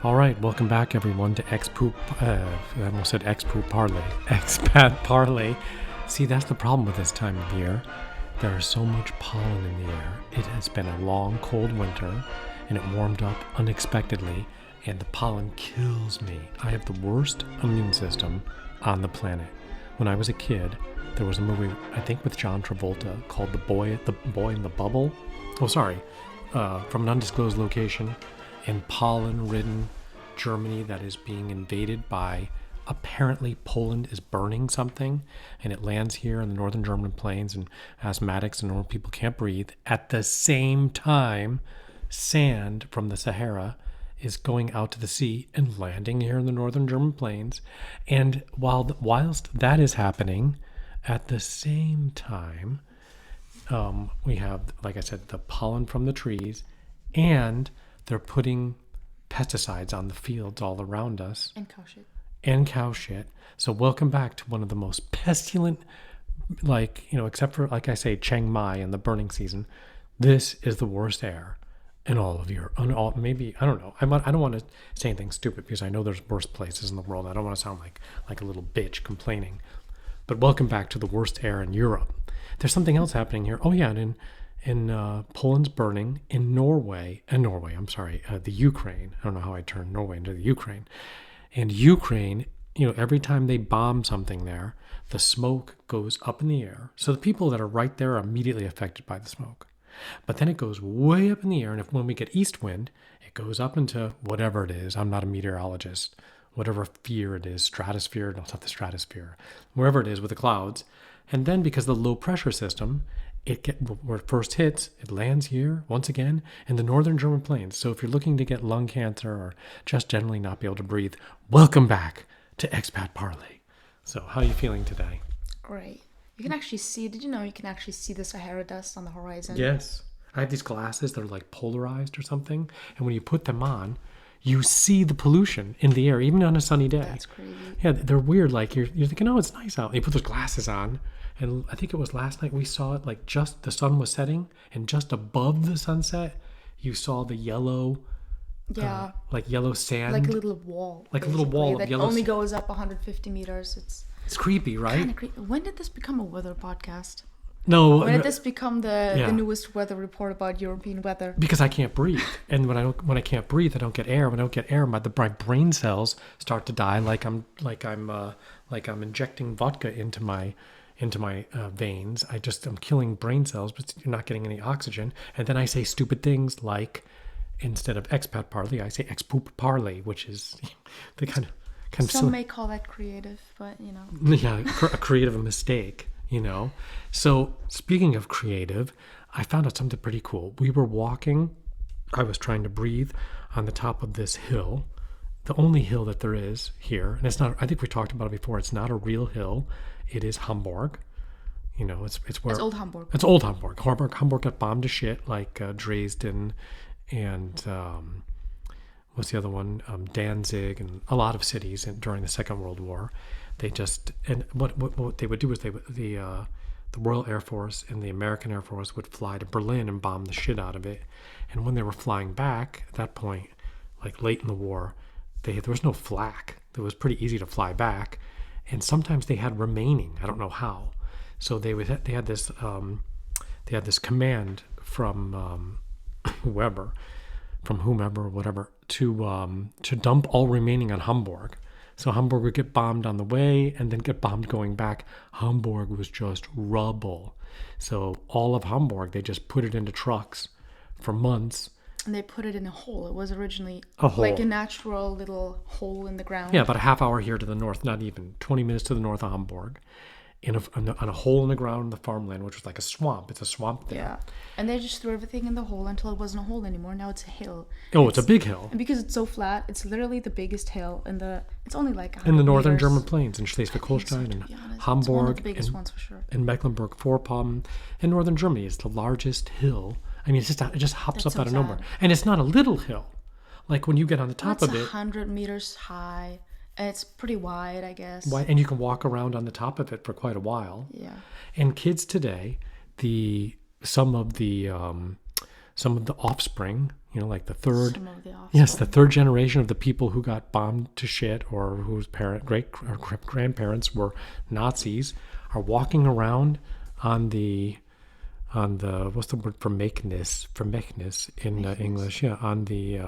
All right, welcome back, everyone, to I almost said Expat Parley. Expat Parley. See, that's the problem with this time of year. There is so much pollen in the air. It has been a long, cold winter, and it warmed up unexpectedly, and the pollen kills me. I have the worst immune system on the planet. When I was a kid, there was a movie, I think with John Travolta, called The Boy in the Bubble. From an undisclosed location in pollen-ridden Germany that is being invaded by, apparently Poland is burning something, and it lands here in the northern German plains, and asthmatics and normal people can't breathe. At the same time, sand from the Sahara is going out to the sea and landing here in the northern German plains. And whilst that is happening, at the same time, we have, like I said, the pollen from the trees, and they're putting pesticides on the fields all around us. And cow shit. So welcome back to one of the most pestilent, except for, like I say, Chiang Mai and the burning season. This is the worst air in all of Europe. Maybe, I don't know. I don't want to say anything stupid because I know there's worse places in the world. I don't want to sound like a little bitch complaining. But welcome back to the worst air in Europe. There's something else happening here. Oh, yeah, and in Poland's burning, in the Ukraine. I don't know how I turned Norway into the Ukraine. And Ukraine, every time they bomb something there, the smoke goes up in the air. So the people that are right there are immediately affected by the smoke. But then it goes way up in the air, and when we get east wind, it goes up into whatever it is. I'm not a meteorologist. Whatever fear it is, stratosphere, no, it's not the stratosphere, wherever it is with the clouds. And then because of the low pressure system, where it first hits, it lands here, once again, in the northern German plains. So if you're looking to get lung cancer or just generally not be able to breathe, welcome back to Expat Parley. So how are you feeling today? Great. You can actually see, did you know you can actually see the Sahara dust on the horizon? Yes. I have these glasses that are like polarized or something. And when you put them on, you see the pollution in the air, even on a sunny day. That's crazy. Yeah, they're weird. Like you're thinking, oh, it's nice out. And you put those glasses on. And I think it was last night we saw it, like just the sun was setting, and just above the sunset, you saw the yellow, yellow sand, like a little wall, like a little wall that of yellow. Only goes up 150 meters. It's creepy, right? Kind of creepy. When did this become a weather podcast? No. When did this become the newest weather report about European weather? Because I can't breathe, and when I can't breathe, I don't get air. When I don't get air, my brain cells start to die, like I'm injecting vodka into my veins. I'm killing brain cells, but you're not getting any oxygen. And then I say stupid things like, instead of expat parley, I say expoop parley, which is the kind of some may call that creative, but yeah, a creative mistake. So speaking of creative, I found out something pretty cool. We were walking. I was trying to breathe on the top of this hill, the only hill that there is here, and it's not. I think we talked about it before. It's not a real hill. It is Hamburg. It's where... It's old Hamburg. It's old Hamburg. Hamburg got bombed to shit, like Dresden and... what's the other one? Danzig and a lot of cities during the Second World War. They just... And what they would do is the Royal Air Force and the American Air Force would fly to Berlin and bomb the shit out of it. And when they were flying back, at that point, like late in the war, there was no flak. It was pretty easy to fly back. And sometimes they had remaining. I don't know how. So they had this command from whomever, to dump all remaining on Hamburg. So Hamburg would get bombed on the way and then get bombed going back. Hamburg was just rubble. So all of Hamburg, they just put it into trucks for months. And they put it in a hole. It was originally like a natural little hole in the ground. Yeah, about a half hour here to the north, not even 20 minutes to the north of Hamburg, on a hole in the ground in the farmland, which was like a swamp. It's a swamp there. Yeah, and they just threw everything in the hole until it wasn't a hole anymore. Now it's a hill. Oh, it's a big hill. And because it's so flat, it's literally the biggest hill it's only like 100 in the northern meters. German plains, in Schleswig-Holstein and Hamburg, it's one of the biggest ones for sure. In Mecklenburg-Vorpommern, in northern Germany, it's the largest hill. I mean, it just hops up out of nowhere, and it's not a little hill. Like when you get on the top of it, 100 meters high. And it's pretty wide, I guess. Wide, and you can walk around on the top of it for quite a while. Yeah. And kids today, some of the offspring, You know, like the third, Some of the offspring. yes, the third generation of the people who got bombed to shit or whose great or grandparents were Nazis are walking around on the what's the word for makeness in English? Yeah, on the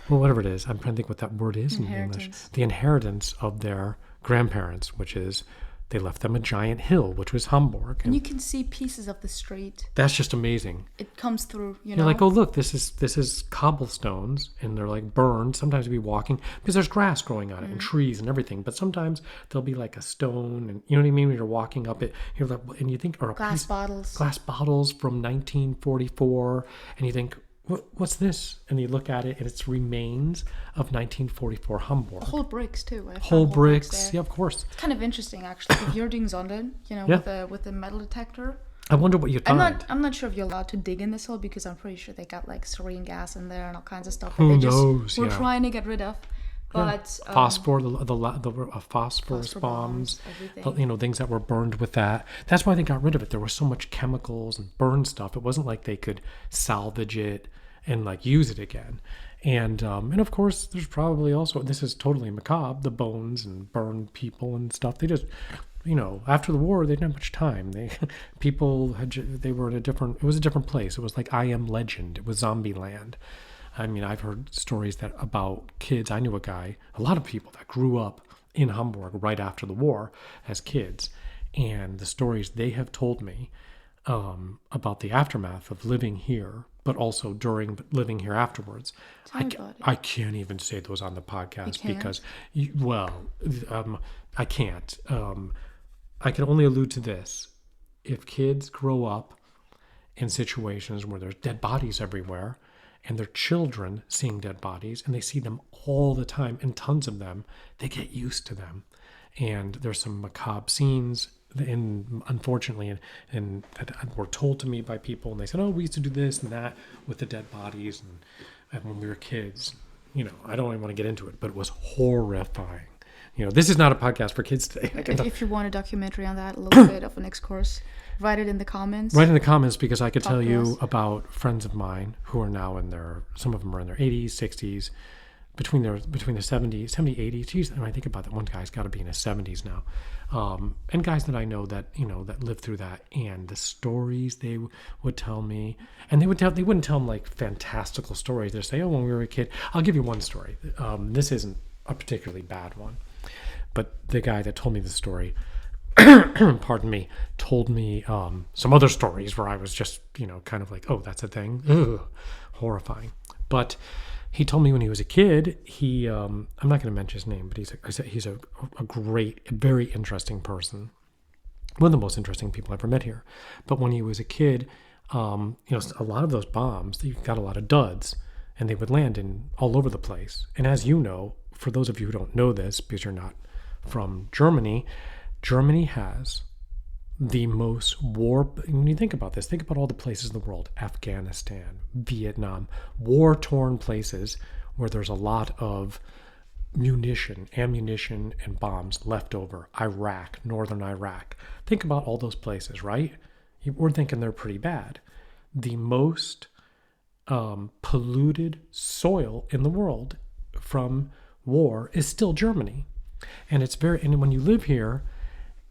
well, whatever it is. I'm trying to think what that word is in English. The inheritance of their grandparents, which is they left them a giant hill, which was Hamburg. And you can see pieces of the street. That's just amazing. It comes through, you know. You're like, oh look, this is cobblestones, and they're like burned. Sometimes you'll be walking because there's grass growing on it and trees and everything. But sometimes there'll be like a stone, and you know what I mean. When you're walking up it, you're like, and you think, or a glass bottles from 1944, and you think, what's this? And you look at it, and it's remains of 1944 Hamburg. Whole bricks too. Whole bricks, yeah, of course. It's kind of interesting actually. If you're doing Zonden, you know, with the metal detector. I wonder what you find. I'm not sure if you're allowed to dig in this hole because I'm pretty sure they got like sarin gas in there and all kinds of stuff that Who they knows? We're trying to get rid of. But phosphor, the phosphorus bombs, everything. You know, things that were burned with that. That's why they got rid of it. There was so much chemicals and burned stuff. It wasn't like they could salvage it and like use it again. And of course, there's probably also, this is totally macabre, the bones and burned people and stuff. They just, you know, after the war, they didn't have much time. They were in it was a different place. It was like I Am Legend. It was zombie land. I mean, I've heard stories about kids. I knew a lot of people that grew up in Hamburg right after the war as kids. And the stories they have told me about the aftermath of living here, but also during living here afterwards. I can't even say those on the podcast because, I can't. I can only allude to this. If kids grow up in situations where there's dead bodies everywhere, and their children seeing dead bodies, and they see them all the time, and tons of them, they get used to them. And there's some macabre scenes, unfortunately, and that were told to me by people, and they said, oh, we used to do this and that with the dead bodies, and when we were kids. You know, I don't even want to get into it, but it was horrifying. You know, this is not a podcast for kids today. If you want a documentary on that, a little bit of an excursus, write it in the comments. Write in the comments, because I could tell you about friends of mine who are now some of them are in their 80s, 60s, between the 70s, 80s. Geez, and I think about that, one guy's got to be in his 70s now. And guys that I know that, you know, that lived through that, and the stories they would tell me, and they wouldn't tell them like fantastical stories. They'd say, oh, when we were a kid, I'll give you one story. This isn't a particularly bad one, but the guy that told me the story, pardon me, told me some other stories where I was just, you know, kind of like, oh, that's a thing. Ugh, horrifying. But he told me when he was a kid, I'm not going to mention his name, but he's a great, very interesting person. One of the most interesting people I've ever met here. But when he was a kid, you know, a lot of those bombs, you got a lot of duds, and they would land all over the place. And as you know, for those of you who don't know this, because you're not from Germany, Germany has the most war. When you think about this, think about all the places in the world: Afghanistan, Vietnam, war-torn places where there's a lot of ammunition, and bombs left over. Iraq, northern Iraq. Think about all those places, right? We're thinking they're pretty bad. The most polluted soil in the world from war is still Germany. And when you live here,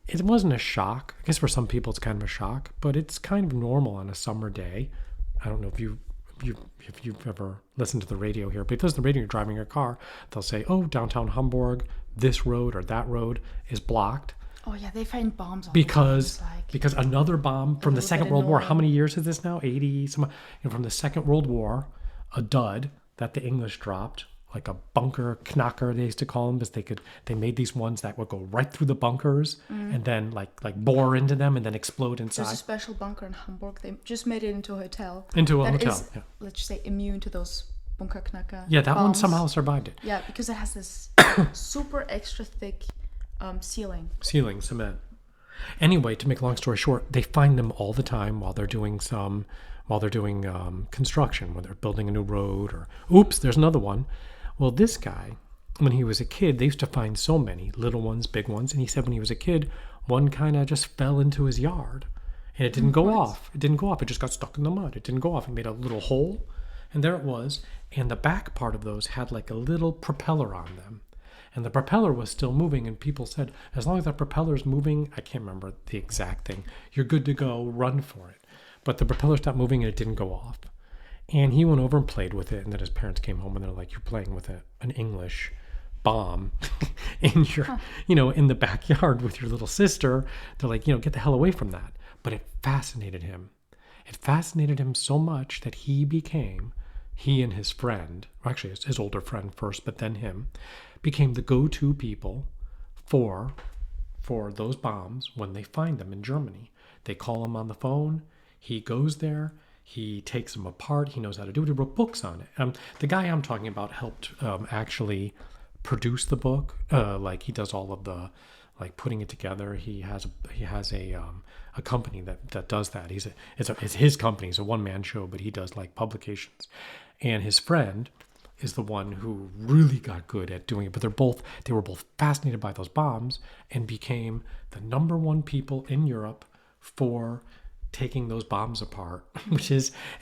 it wasn't a shock. I guess for some people it's kind of a shock, but it's kind of normal on a summer day. I don't know if you've ever listened to the radio here, but if there's the radio, you're driving your car, they'll say, oh, downtown Hamburg, this road or that road is blocked. Oh yeah, they find bombs all because the time. Because another bomb from the Second World War. How many years is this now? 80 some. From the Second World War, a dud that the English dropped, like a bunker knacker they used to call them, because they made these ones that would go right through the bunkers and then like bore into them and then explode inside. There's a special bunker in Hamburg. They just made it into a hotel. Is, let's just say, immune to those bunker knacker. Yeah, that bombs. one somehow survived it. Yeah, because it has this super extra thick ceiling cement. Anyway, to make a long story short, they find them all the time while they're doing construction, when they're building a new road, or oops, there's another one. Well, this guy, when he was a kid, they used to find so many little ones, big ones, and he said when he was a kid, one kind of just fell into his yard, and it didn't go off. It didn't go off. It just got stuck in the mud. It didn't go off. It made a little hole, And there it was. And the back part of those had like a little propeller on them. And the propeller was still moving. And people said, as long as that propeller's moving, I can't remember the exact thing, you're good to go, run for it. But the propeller stopped moving and it didn't go off. And he went over and played with it. And then his parents came home and they're like, you're playing with an English bomb in your, in the backyard with your little sister. They're like, get the hell away from that. But it fascinated him. It fascinated him so much that he and his friend, or actually his older friend first, but then him, became the go-to people for those bombs when they find them in Germany. They call him on the phone. He goes there. He takes them apart. He knows how to do it. He wrote books on it. The guy I'm talking about helped actually produce the book. Like he does all of the putting it together. He has a company that does that. It's his company. It's a one-man show, but he does like publications. And his friend is the one who really got good at doing it. But they were both fascinated by those bombs and became the number one people in Europe for taking those bombs apart,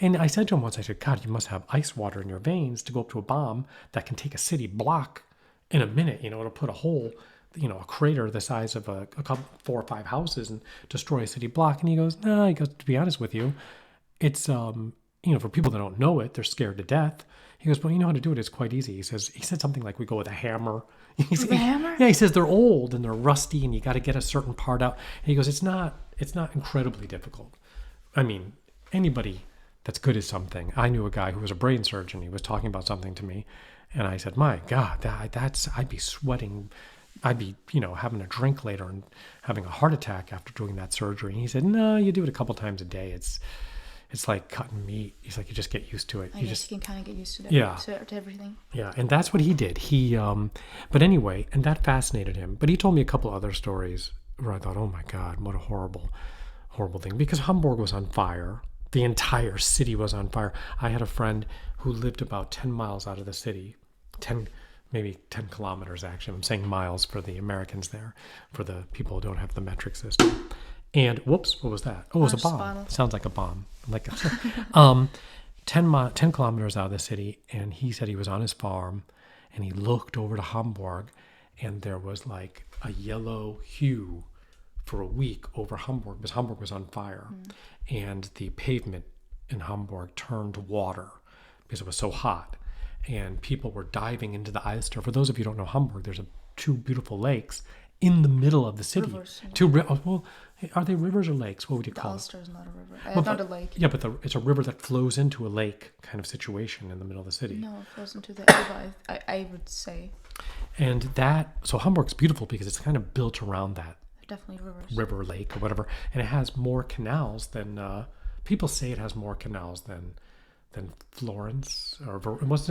and I said to him once, I said, God, you must have ice water in your veins to go up to a bomb that can take a city block in a minute. It'll put a hole, a crater the size of a couple, 4 or 5 houses and destroy a city block. And he goes, no, he goes, to be honest with you, it's, for people that don't know it, they're scared to death. He goes, well, you know how to do it. It's quite easy. He said something like we go with a hammer. With a hammer? Yeah, he says they're old and they're rusty and you got to get a certain part out. And he goes, it's not incredibly difficult. I mean, anybody that's good at something. I knew a guy who was a brain surgeon. He was talking about something to me. And I said, my God, I'd be sweating. I'd be, having a drink later and having a heart attack after doing that surgery. And he said, no, you do it a couple times a day. It's like cutting meat. He's like, you just get used to it. I guess you can kind of get used to that. Yeah. To everything. Yeah, and that's what he did. But anyway, and that fascinated him. But he told me a couple other stories where I thought, oh my God, what a horrible thing. Because Hamburg was on fire. The entire city was on fire. I had a friend who lived about 10 miles out of the city. Maybe 10 kilometers, actually. I'm saying miles for the Americans there, for the people who don't have the metric system. And whoops, what was that? Oh, it was a bomb. Bottle. Sounds like a bomb. 10 kilometers out of the city, and he said he was on his farm, and he looked over to Hamburg, and there was like a yellow hue for a week over Hamburg, because Hamburg was on fire, and the pavement in Hamburg turned to water because it was so hot, and people were diving into the ice. For those of you who don't know Hamburg, there's 2 beautiful lakes in the middle of the city. Rivers. Well, are they rivers or lakes? What would you call it? Ulster is not a river. Not a lake. Yeah, but it's a river that flows into a lake kind of situation in the middle of the city. No, it flows into the river, I would say. And so Hamburg's beautiful because it's kind of built around that Definitely rivers. River, lake, or whatever. And it has more canals than, people say it has more canals than Florence, or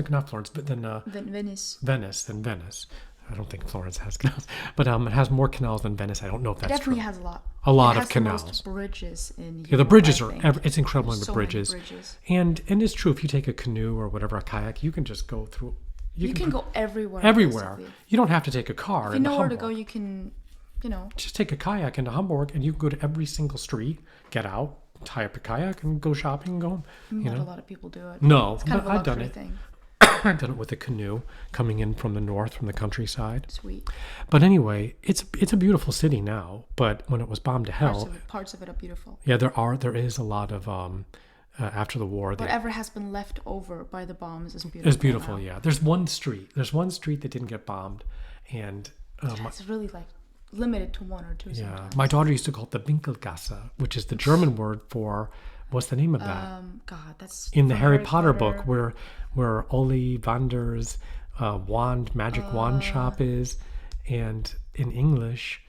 not Florence, but than Venice. Than Venice. I don't think Florence has canals, but it has more canals than Venice. I don't know if that's true. It definitely has a lot. A lot of canals. It has the most bridges in Europe, the bridges it's incredible in the so bridges. many bridges. And it's true, if you take a canoe or whatever, a kayak, you can just go through. You can go everywhere. Everywhere. Basically. You don't have to take a car. If you know where to go, you can, just take a kayak into Hamburg, and you can go to every single street, get out, tie up a kayak, and go shopping and go home. Not a lot of people do it. No, it's kind of a I've done luxury it. thing. I've done it with a canoe coming in from the north, from the countryside. Sweet. But anyway, it's a beautiful city now. But when it was bombed to hell, parts of it are beautiful. Yeah, there is a lot of after the war. Whatever has been left over by the bombs is beautiful. It's beautiful. Now. Yeah. There's one street that didn't get bombed, and it's really like limited to 1 or 2. Yeah, sometimes. my daughter used to call it the Winkelgasse, which is the German word for. What's the name of that? God, that's in the Harry Potter book where Ollivander's magic wand shop is, and in English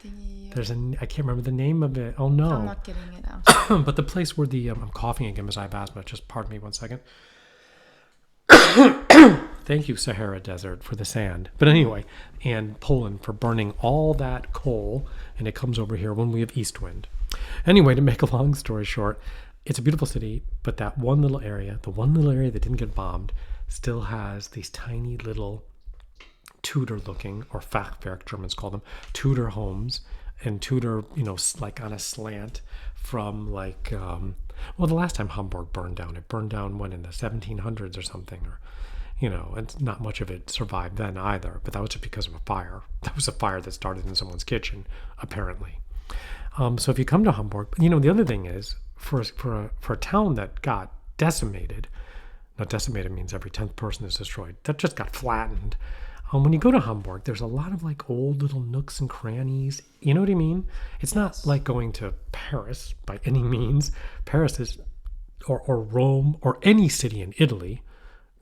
there's I can't remember the name of it. Oh no, I'm not getting it out. But the place where I'm coughing again because I have asthma. Just pardon me 1 second. Thank you, Sahara Desert, for the sand. But anyway, and Poland for burning all that coal, and it comes over here when we have east wind. Anyway, to make a long story short, it's a beautiful city, but that one little area, the one little area that didn't get bombed, still has these tiny little Tudor-looking, or Fachwerk, Germans call them, Tudor homes and Tudor, like on a slant from like, the last time Hamburg burned down, it burned down when in the 1700s or something, or, and not much of it survived then either, but that was just because of a fire. That was a fire that started in someone's kitchen, apparently. So if you come to Hamburg, the other thing is, for a town that got decimated, now decimated means every 10th person is destroyed, that just got flattened. When you go to Hamburg, there's a lot of like old little nooks and crannies. You know what I mean? It's not like going to Paris by any means. Paris is, or Rome, or any city in Italy.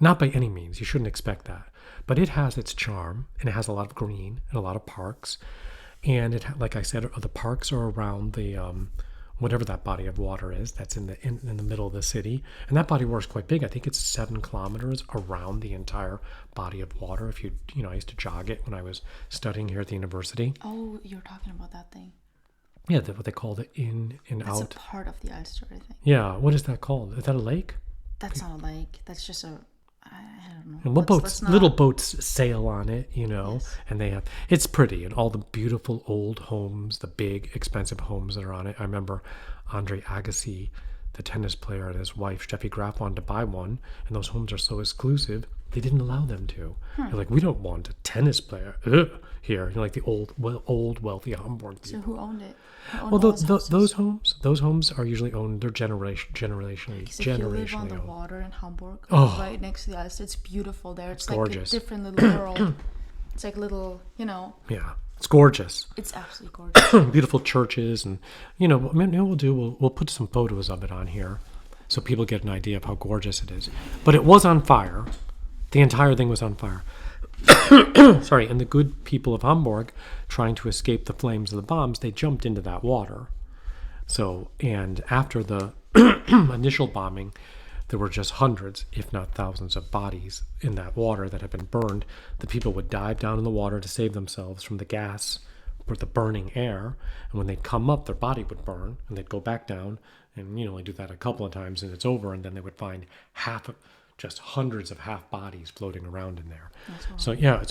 Not by any means. You shouldn't expect that. But it has its charm, and it has a lot of green and a lot of parks. And it, like I said, the parks are around the whatever that body of water is that's in the middle of the city. And that body of water is quite big. I think it's 7 kilometers around the entire body of water. If I used to jog it when I was studying here at the university. Oh, you're talking about that thing. Yeah, what they call the in and That's out. That's a part of the Ulster, I think. Yeah, what is that called? Is that a lake? That's not a lake. That's just a... I don't know. And little boats sail on it, Yes. And it's pretty, and all the beautiful old homes, the big expensive homes that are on it. I remember Andre Agassi, the tennis player, and his wife Steffi Graf wanted to buy one, and those homes are so exclusive they didn't allow them to. They're like, we don't want a tennis player here, like the old wealthy Hamburg people. So who owned it? Well, those homes are usually owned. They're generationally. If you live on the water in Hamburg, right next to the Ulster, it's beautiful there. It's like gorgeous. A different little world. It's like little, Yeah, it's gorgeous. It's absolutely gorgeous. Beautiful churches, and what we'll put some photos of it on here, so people get an idea of how gorgeous it is. But it was on fire. The entire thing was on fire. Sorry, and the good people of Hamburg, trying to escape the flames of the bombs, they jumped into that water. So, and after the initial bombing, there were just hundreds, if not thousands, of bodies in that water that had been burned. The people would dive down in the water to save themselves from the gas or the burning air. And when they'd come up, their body would burn, and they'd go back down. And, only do that a couple of times, and it's over. And then they would find just hundreds of half bodies floating around in there. So yeah,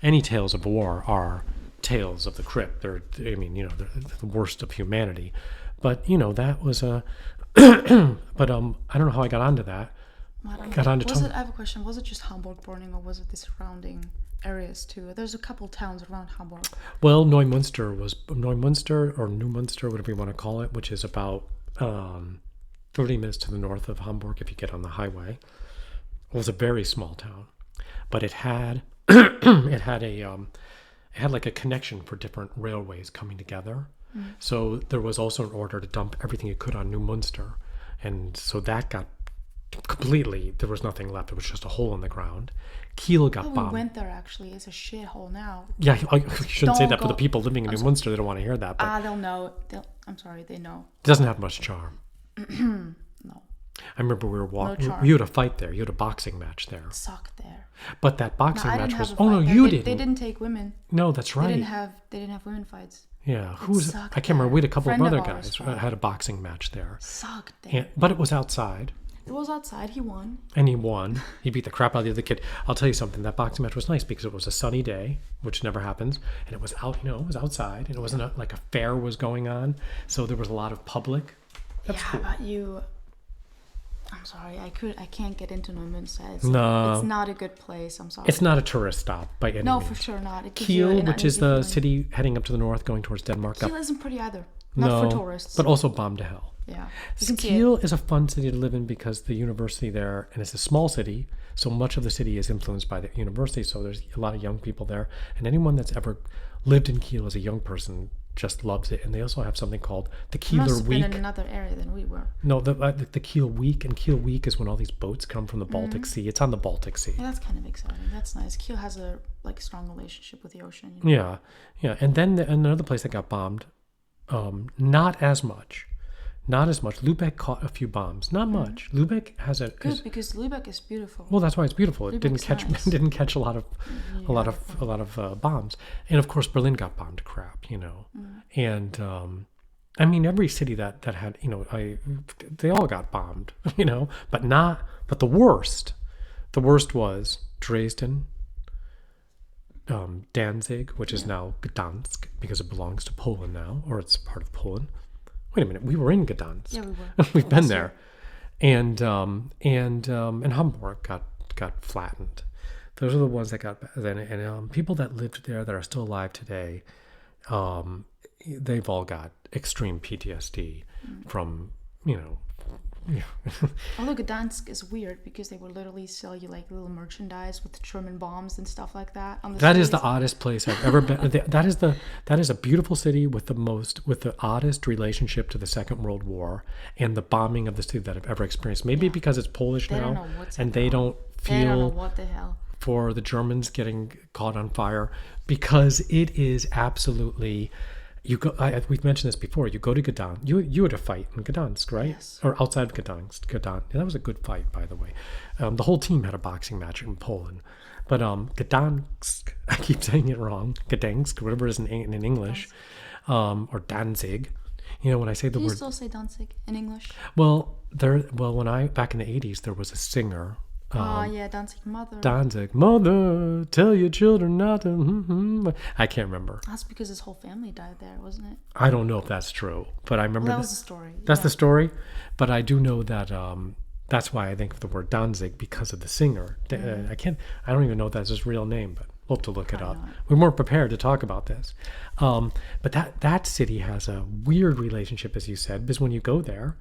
any tales of war are tales of the crypt. They're the worst of humanity. But that was a. But I don't know how I got onto that. I have a question. Was it just Hamburg burning, or was it the surrounding areas too? There's a couple towns around Hamburg. Well, Neumünster or New Munster, whatever you want to call it, which is about 30 minutes to the north of Hamburg if you get on the highway. It was a very small town, but it had it had like a connection for different railways coming together. So there was also an order to dump everything you could on New Munster, and so that got completely. There was nothing left. It was just a hole in the ground. Kiel got bombed. We went there actually. It's a shithole now. Yeah, you shouldn't say that for the people living in New Munster. They don't want to hear that. But they'll know. I'm sorry, they know. It doesn't have much charm. No. I remember we were walking. You had a fight there. You had a boxing match there. Sucked there. But that boxing match was. Oh no, you didn't. They didn't take women. No, that's right. They didn't have women fights. Yeah, I can't remember. We had a couple of other guys had a boxing match there. Sucked there. But it was outside. It was outside. He won. And he won. He beat the crap out of the other kid. I'll tell you something. That boxing match was nice because it was a sunny day, which never happens, and it was out. It was outside, and it wasn't like a fair was going on, so there was a lot of public. That's cool. But I'm sorry, I can't get into Neumünster. It's not a good place. I'm sorry. It's not a tourist stop by any means. No, for sure not. Kiel, which is the city heading up to the north, going towards Denmark. Kiel isn't pretty either. Not for tourists. But also bombed to hell. Yeah. Kiel is a fun city to live in because the university there, and it's a small city, so much of the city is influenced by the university, so there's a lot of young people there. And anyone that's ever lived in Kiel as a young person just loves it. And they also have something called the Kieler Week. Must have been Week. in another area than we were. No, the Kiel Week, and Kiel Week is when all these boats come from the Baltic Sea. It's on the Baltic Sea. Yeah, that's kind of exciting. That's nice. Kiel has a strong relationship with the ocean. Yeah. And then another place that got bombed, not as much. Lubeck caught a few bombs. Not much. Lubeck has because Lubeck is beautiful. Well, that's why it's beautiful. It didn't catch nice. didn't catch a lot of bombs. And of course Berlin got bombed to crap, And every city that had, they all got bombed, but the worst was Dresden, Danzig, which is now Gdansk because it belongs to Poland now, or it's part of Poland. Wait a minute, we were in Gdansk. Yeah, we were. We've been there, and Hamburg got flattened. Those are the ones that got, and people that lived there that are still alive today, they've all got extreme PTSD from, Although Gdansk is weird because they would literally sell you like little merchandise with German bombs and stuff like that on the That streets. is the oddest place I've ever been. That is a beautiful city with the oddest relationship to the Second World War and the bombing of the city that I've ever experienced. Maybe because it's Polish They don't now know what's and going they on. don't They don't know feel what the hell. for the Germans getting caught on fire, because it is absolutely. You go. We've mentioned this before. You go to Gdansk. You had a fight in Gdansk, right? Yes. Or outside of Gdansk. Yeah, that was a good fight, by the way. The whole team had a boxing match in Poland, but Gdansk. I keep saying it wrong. Gdansk, whatever it is in English, or Danzig. When I say the Can word. you still say Danzig in English? Well, when back in the 80s, there was a singer. Danzig Mother. Danzig, mother, tell your children not to. I can't remember. That's because his whole family died there, wasn't it? I don't know if that's true, but I remember That was the story. That's the story, but I do know that that's why I think of the word Danzig, because of the singer. I don't even know if that's his real name, but we'll have to look it up. We weren't prepared to talk about this, but that city has a weird relationship, as you said, because when you go there,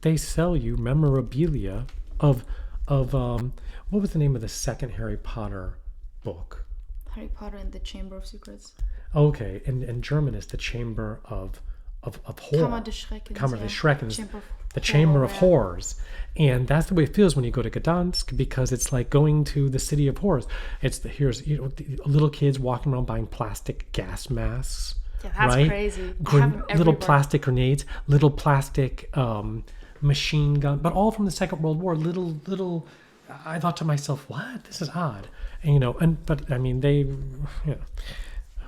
they sell you memorabilia of what was the name of the second Harry Potter book? Harry Potter and the Chamber of Secrets. Okay, in German it's the Chamber of Horror. Kammer des Schreckens. Kammer des Schreckens. Chamber The Chamber of Horrors. And that's the way it feels when you go to Gdansk, because it's like going to the city of horrors. Here's little kids walking around buying plastic gas masks. Yeah, that's right? crazy. Little plastic grenades, little plastic machine gun, but all from the Second World War. Little. I thought to myself, "What? This is odd." And but I mean, they,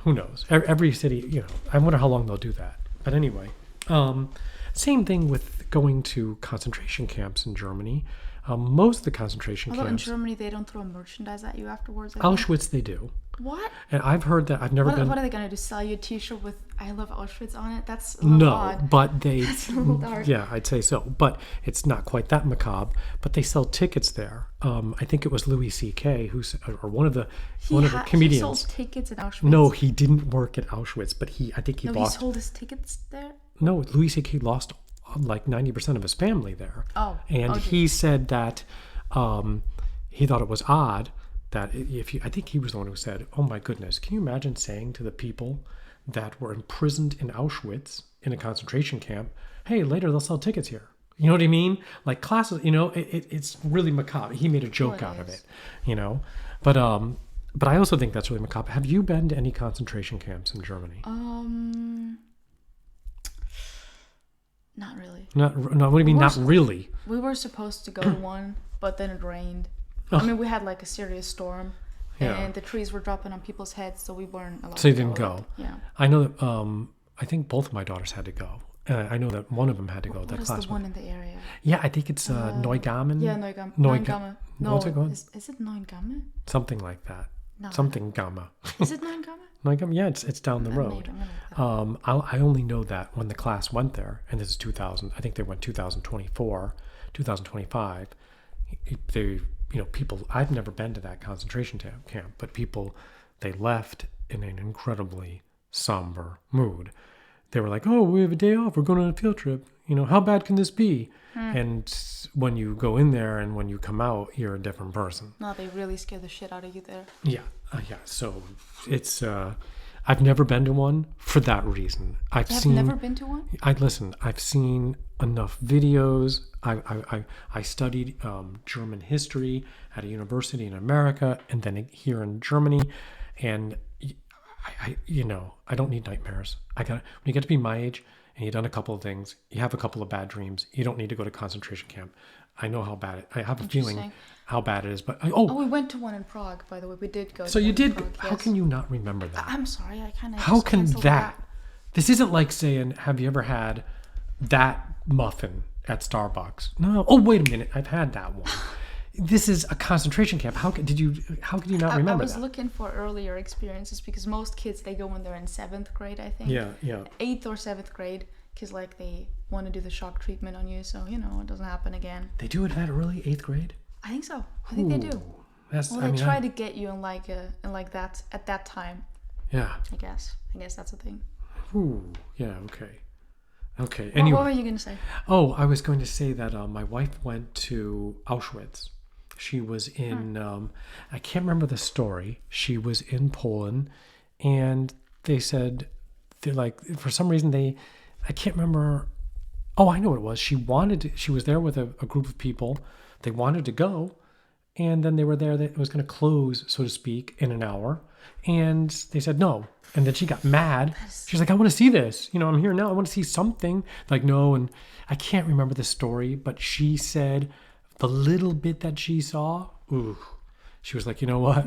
who knows? Every city, I wonder how long they'll do that. But anyway, same thing with going to concentration camps in Germany. Most of the concentration Although camps. in Germany they don't throw merchandise at you afterwards. Auschwitz, they do. What? And I've heard that. I've never been. What are they gonna do? Sell you a T-shirt with "I love Auschwitz" on it? That's a little odd. But they. That's a little dark. Yeah, I'd say so. But it's not quite that macabre. But they sell tickets there. I think it was Louis C.K. or one of the comedians. He sold tickets at Auschwitz. No, he didn't work at Auschwitz, but I think he lost. He sold his tickets there. No, Louis C.K. lost like 90% of his family there. Oh. And okay. he said that he thought it was odd that I think he was the one who said, "Oh my goodness, can you imagine saying to the people that were imprisoned in Auschwitz in a concentration camp, hey, later they'll sell tickets here." You know what I mean? Like classes, it's really macabre. He made a joke out of it, But I also think that's really macabre. Have you been to any concentration camps in Germany? Not really. No, what do you mean, not really? We were supposed to go to one, but then it rained. I mean, we had like a serious storm, and the trees were dropping on people's heads, so we weren't allowed to go. So you didn't go? Yeah. I know that, I think both of my daughters had to go. I know that one of them had to go. What is the one in the area? Yeah, I think it's Neugamen. Yeah, Neugamme. No, what's it called? Is it Neugamme? Something like that. No. Something Gamma. Is it Neugamme? Neugamme, yeah, it's down the road. I only know that when the class went there, and this is 2000, I think they went 2024, 2025, people, I've never been to that concentration camp, but people, they left in an incredibly somber mood. They were like, "Oh, we have a day off. We're going on a field trip. How bad can this be?" And when you go in there and when you come out, you're a different person. No, they really scare the shit out of you there. Yeah. So it's, I've never been to one for that reason. I've never been to one? I've seen enough videos. I studied German history at a university in America and then here in Germany. And I don't need nightmares. When you get to be my age and you've done a couple of things, you have a couple of bad dreams, you don't need to go to concentration camp. I know how bad I have a feeling how bad it is, but we went to one in Prague, by the way. We did go. So you did. Prague, how yes. can you not remember that? I'm sorry, I kind of. How can that? This isn't like saying, "Have you ever had that muffin at Starbucks?" No. Oh, wait a minute, I've had that one. this is a concentration camp. How could you not remember that? I was looking for earlier experiences because most kids, they go when they're in 7th grade, I think. Yeah. 8th or 7th grade, because like they want to do the shock treatment on you, so you know it doesn't happen again. They do it that early, 8th grade? I think so. I think they do. They try to get you in like that at that time. Yeah. I guess that's a thing. Ooh. Yeah. Okay. Anyway. What were you gonna say? Oh, I was going to say that my wife went to Auschwitz. She was in, I can't remember the story. She was in Poland, and they said, they're like, for some reason I can't remember. Oh, I know what it was. She was there with a group of people. They wanted to go, and then they were there. That it was going to close, so to speak, in an hour. And they said no. And then she got mad. She's like, I want to see this. You know, I'm here now. I want to see something. Like, no. And I can't remember the story, but she said the little bit that she saw, ooh, she was like, you know what?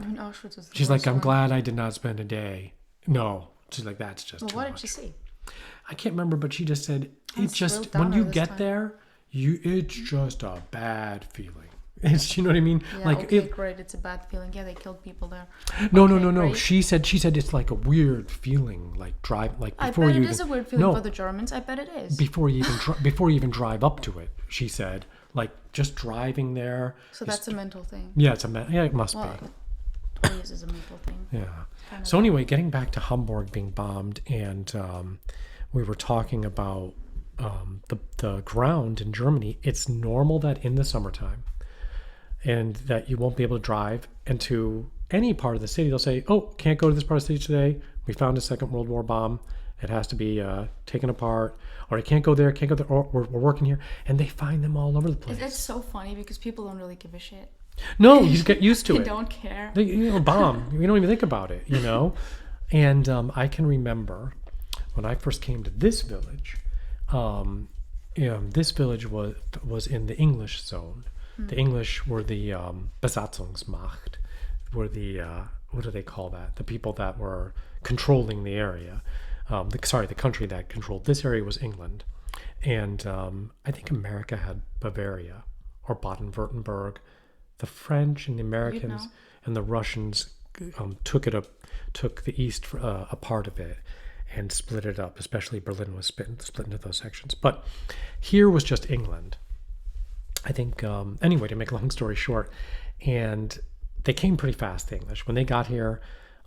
She's like, I'm glad I did not spend a day. No. She's like, that's just too what much. Did you see? I can't remember, but she just said, it's just, when you get there, it's just a bad feeling. You know what I mean? Yeah, like, okay, great. It's a bad feeling. Yeah, they killed people there. No. Great. She said it's like a weird feeling, like before you. I bet it is a weird feeling for the Germans. I bet it is. Before you even drive up to it, she said, like just driving there. So that's a mental thing. Yeah, it must be. It is a mental thing. Yeah. So anyway, getting back to Hamburg being bombed, and we were talking about the ground in Germany. It's normal that in the summertime, and that you won't be able to drive into any part of the city. They'll say, oh, can't go to this part of the city today. We found a Second World War bomb. It has to be taken apart. Or you can't go there, or we're working here. And they find them all over the place. It's so funny because people don't really give a shit. No, you just get used to it. They don't care. Bomb. You don't even think about it, you know? And I can remember when I first came to this village, this village was in the English zone. The English were the Besatzungsmacht, were the, what do they call that? The people that were controlling the area. The country that controlled this area was England. And I think America had Bavaria or Baden-Württemberg. The French and the Americans and the Russians took the East, a part of it, and split it up. Especially Berlin was split into those sections. But here was just England. I think, anyway, to make a long story short, and they came pretty fast, the English. When they got here,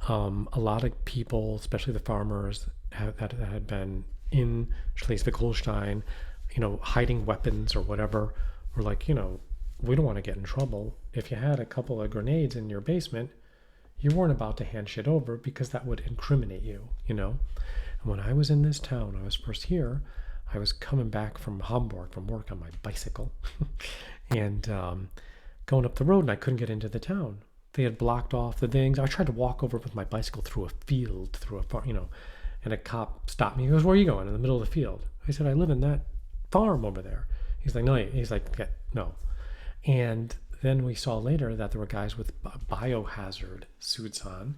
a lot of people, especially the farmers that had been in Schleswig-Holstein, hiding weapons or whatever, were like, we don't want to get in trouble. If you had a couple of grenades in your basement, you weren't about to hand shit over because that would incriminate you, And when I was in this town, I was first here, I was coming back from Hamburg from work on my bicycle and going up the road, and I couldn't get into the town. They had blocked off the things. I tried to walk over with my bicycle through a field, through a farm, and a cop stopped me. He goes, where are you going? In the middle of the field. I said, I live in that farm over there. He's like, no. He's like, no. And then we saw later that there were guys with biohazard suits on,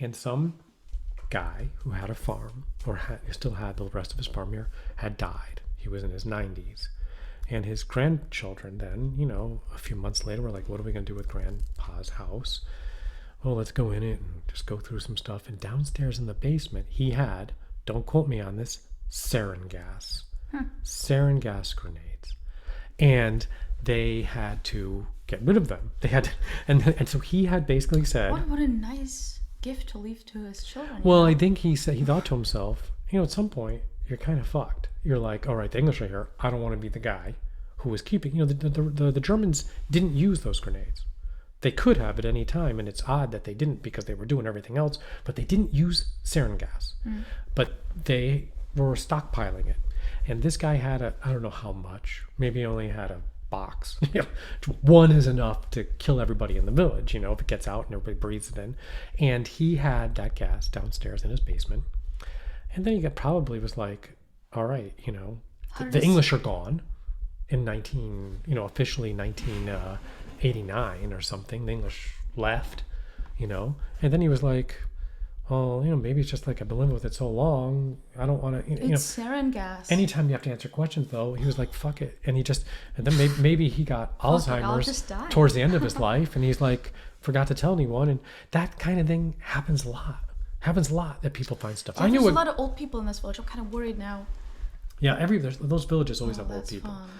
and some guy who had a farm, or still had the rest of his farm here, had died. He was in his 90s. And his grandchildren then, a few months later, were like, what are we going to do with Grandpa's house? Well, let's go in it and just go through some stuff. And downstairs in the basement, he had, don't quote me on this, sarin gas. Sarin gas grenades. And they had to get rid of them. They had to, and so he had basically said... What a nice gift to leave to his children. Well, I think he thought to himself, at some point, you're kind of fucked. You're like, all right, the English are here. I don't want to be the guy who was keeping... the Germans didn't use those grenades. They could have at any time, and it's odd that they didn't because they were doing everything else, but they didn't use sarin gas. But they were stockpiling it. And this guy had I don't know how much, maybe he only had a box. One is enough to kill everybody in the village, if it gets out and everybody breathes it in. And he had that gas downstairs in his basement. And then he probably was like, all right, the English are gone in officially 1989 or something. The English left, and then he was like, well, maybe it's just like I've been living with it so long. I don't want to, It's sarin gas. Anytime you have to answer questions, though, he was like, fuck it. And then maybe he got Alzheimer's towards the end of his life. And he's like, forgot to tell anyone. And that kind of thing happens a lot. That people find stuff. Yeah, there's a lot of old people in this village. I'm kind of worried now. Yeah, those villages always have old people. Fun.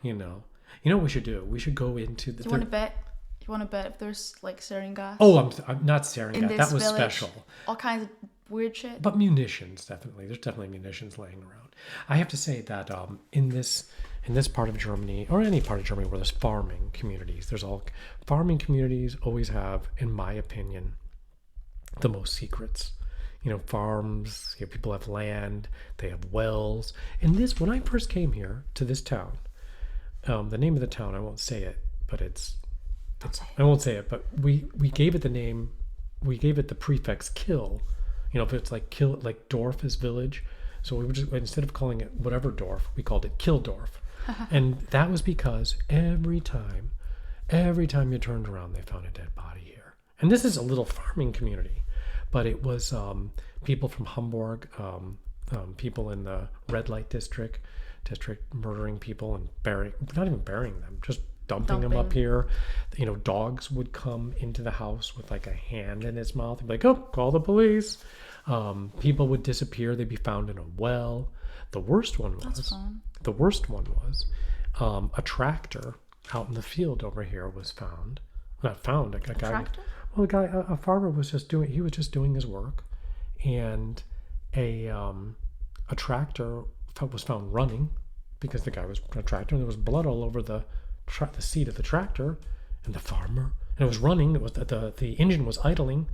You know what we should do? We should go into the... You want to bet? You want to bet if there's like sarin gas? Oh, I'm not sarin gas. That was village, special. All kinds of weird shit. But munitions, definitely. There's definitely munitions laying around. I have to say that in this part of Germany, or any part of Germany where there's farming communities, farming communities always have, in my opinion, the most secrets. Farms, people have land, they have wells. And when I first came here to this town, the name of the town, I won't say it, but I won't say it, but we gave it the name, we gave it the prefix kill. If it's like kill, like Dorf is village. So we would just, instead of calling it whatever Dorf, we called it Killdorf. And that was because every time you turned around, they found a dead body here. And this is a little farming community, but it was people from Hamburg, people in the red light district murdering people and not even burying them, just dumping them up here. Dogs would come into the house with like a hand in its mouth and be like, oh, call the police. People would disappear. They'd be found in a well. The worst one was a tractor out in the field over here was found. Not found. A guy. Tractor? Well, a farmer was just doing his work, and a tractor was found running because the guy was a tractor, and there was blood all over the seat of the tractor, and the farmer, and it was running. It was the engine was idling,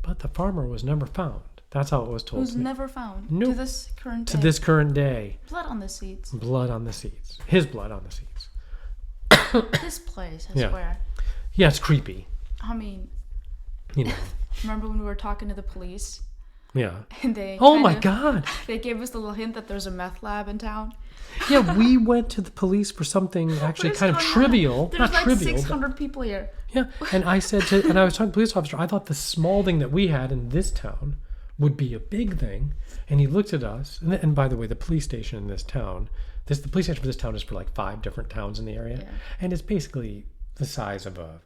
but the farmer was never found. That's how it was told. Who's never found? Nope. To this current day. To this current day. Blood on the seats. Blood on the seats. His blood on the seats. This place, I swear. Yeah, it's creepy. I mean, remember when we were talking to the police? Yeah. And they my God. They gave us the little hint that there's a meth lab in town. Yeah, we went to the police for something actually kind of trivial. There's not like trivial. 600 people here. Yeah, and I was talking to the police officer, I thought the small thing that we had in this town would be a big thing. And he looked at us, and by the way, the police station in this town, the police station for this town is for like 5 different towns in the area. Yeah. And it's basically the size of a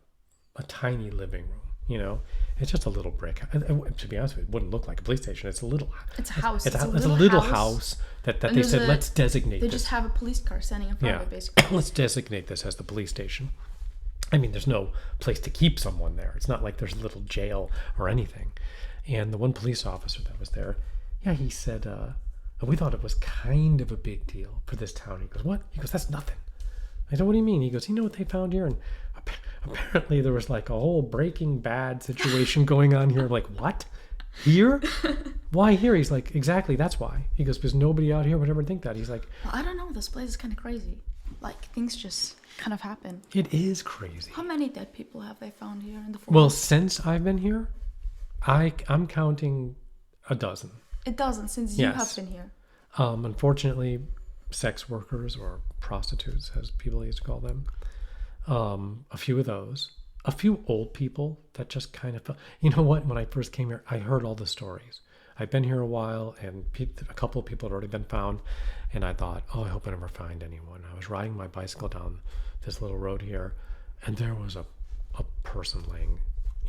tiny living room, It's just a little brick. To be honest with you, it wouldn't look like a police station. It's a house. It's a little house that they said, let's designate this. They just have a police car standing in front of it, basically. Let's designate this as the police station. I mean, there's no place to keep someone there. It's not like there's a little jail or anything. And the one police officer that was there, he said, we thought it was kind of a big deal for this town. He goes, what? He goes, that's nothing. I said, what do you mean? He goes, you know what they found here? And apparently there was like a whole Breaking Bad situation going on here. I'm like, what? Here? Why here? He's like, exactly, that's why. He goes, because nobody out here would ever think that. He's like, well, I don't know. This place is kind of crazy. Like, things just kind of happen. It is crazy. How many dead people have they found here in the forest? Well, since I've been here, I'm counting a dozen. A dozen since you have been here. Unfortunately, sex workers or prostitutes, as people used to call them. A few of those. A few old people that just kind of felt... You know what? When I first came here, I heard all the stories. I've been here a while, and a couple of people had already been found, and I thought, I hope I never find anyone. I was riding my bicycle down this little road here, and there was a person laying,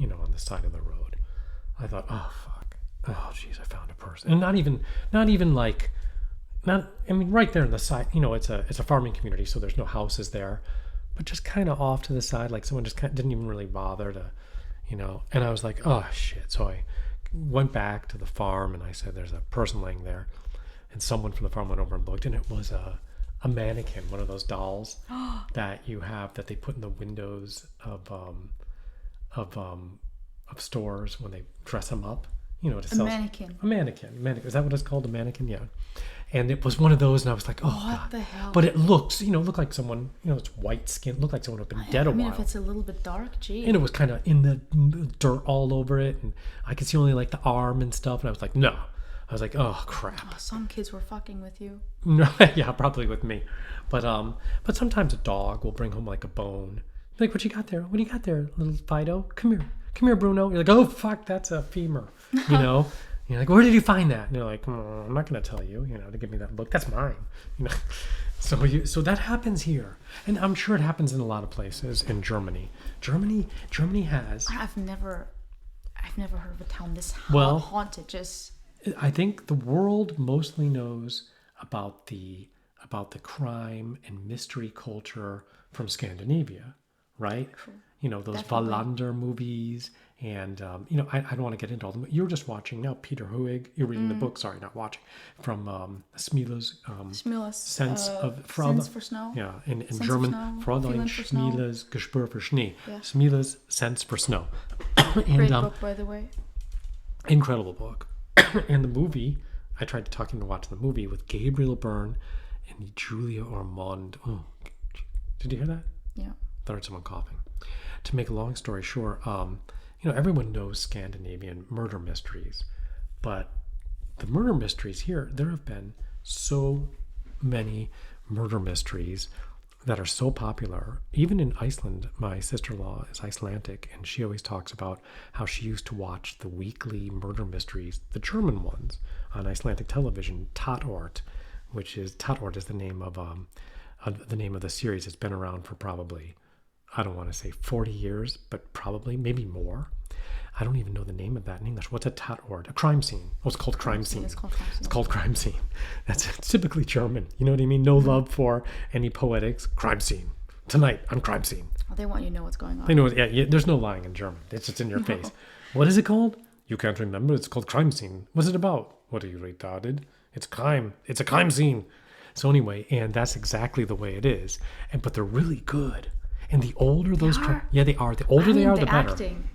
on the side of the road. I thought, oh, fuck. Oh, jeez, I found a person. And not even right there on the side, it's a farming community, so there's no houses there, but just kind of off to the side, like someone just didn't even really bother to, and I was like, oh, shit. So I went back to the farm, and I said, there's a person laying there, and someone from the farm went over and looked, and it was a mannequin, one of those dolls that you have, that they put in the windows of stores when they dress them up, to sell. A mannequin. Is that what it's called? A mannequin? Yeah. And it was one of those, and I was like, oh, what God. The hell? But it looked like someone, it's white skin, looked like someone had been dead a while. If it's a little bit dark, gee. And it was kind of in the dirt all over it, and I could see only like the arm and stuff, and I was like, no. I was like, oh, crap. Oh, some kids were fucking with you. Yeah, probably with me. But sometimes a dog will bring home like a bone. Like, what you got there? What do you got there, little Fido? Come here, Bruno. You're like, oh, fuck, that's a femur. you know. You're like, where did you find that? And they're like, I'm not going to tell you, to give me that book. That's mine. So that happens here, and I'm sure it happens in a lot of places in Germany. Germany has. I've never heard of a town this haunted. Just. I think the world mostly knows about the crime and mystery culture from Scandinavia, right? True. Those Wallander movies. And, I don't want to get into all them. You're just watching now Peter Huig. You're reading the book. Sorry, not watching. From Schmiele's Sense for Snow. Yeah, in German. Fräulein Schmiele's Gespür für Schnee. Yeah. Schmiele's Sense for Snow. Great book, by the way. Incredible book. And the movie, I tried to talk him to watch the movie with Gabriel Byrne and Julia Ormond. Oh, did you hear that? Yeah. I heard someone coughing. To make a long story short, everyone knows Scandinavian murder mysteries, but the murder mysteries here, there have been so many murder mysteries that are so popular. Even in Iceland, my sister-in-law is Icelandic, and she always talks about how she used to watch the weekly murder mysteries, the German ones, on Icelandic television, Tatort, Tatort is the name of the series. It's been around for probably, I don't want to say 40 years, but probably maybe more. I don't even know the name of that in English. What's a Tatort? A crime scene. Oh, it's called crime scene. It's called crime scene. That's typically German. You know what I mean? No love for any poetics. Crime scene. Tonight on crime scene. Well, they want you to know what's going on. They know. Yeah, there's no lying in German. It's just in your face. What is it called? You can't remember. It's called crime scene. What's it about? What are you, retarded? It's crime. It's a crime scene. So anyway, and that's exactly the way it is. But they're really good. And the older those they are. The older they are, the better. Acting.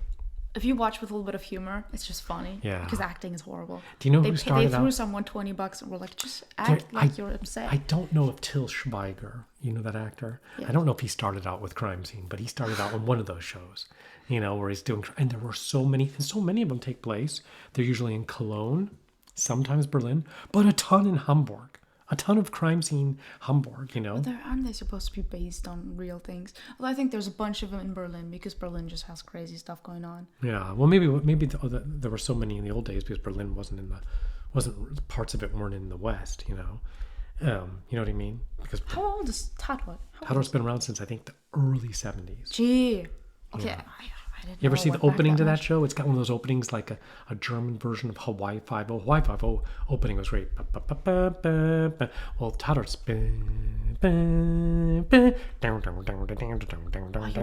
If you watch with a little bit of humor, it's just funny. Yeah. Because acting is horrible. Do you know who started out? They threw someone $20 and were like, just act like you're upset. I don't know if Till Schweiger, you know that actor? Yeah. I don't know if he started out with Crime Scene, but he started out on one of those shows, where he's doing, and there were so many of them take place. They're usually in Cologne, sometimes Berlin, but a ton in Hamburg. A ton of crime scene Hamburg, But aren't they supposed to be based on real things? Well, I think there's a bunch of them in Berlin because Berlin just has crazy stuff going on. Yeah, well, maybe there were so many in the old days because Berlin wasn't parts of it weren't in the West, You know what I mean? Because how old is Tatort? Tatort's been around since I think the early 70s. Gee, okay. Yeah. You ever see the opening to that show? It's got one of those openings like a German version of Hawaii Five-0. Hawaii Five-0 opening was great. Well, Tatort's... You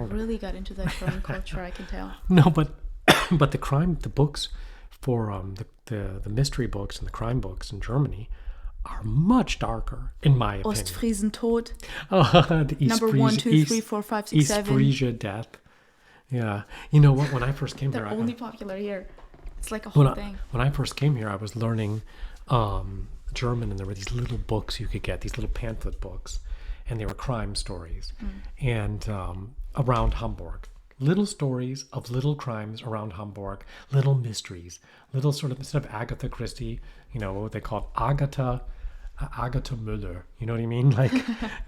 really got into that German culture, I can tell. No, but the books for the mystery books and the crime books in Germany are much darker, in my opinion. Ostfriesentod. The East Number 1, 2, 3, 4, 5, 6, 7. East Frisia death. Yeah. You know what? When I first came here... They're only popular here. It's like a whole thing. When I first came here, I was learning German, and there were these little books you could get, these little pamphlet books, and they were crime stories. And around Hamburg. Little stories of little crimes around Hamburg, little mysteries, little sort of, instead of Agatha Christie, what they called Agatha Müller, you know what I mean? Like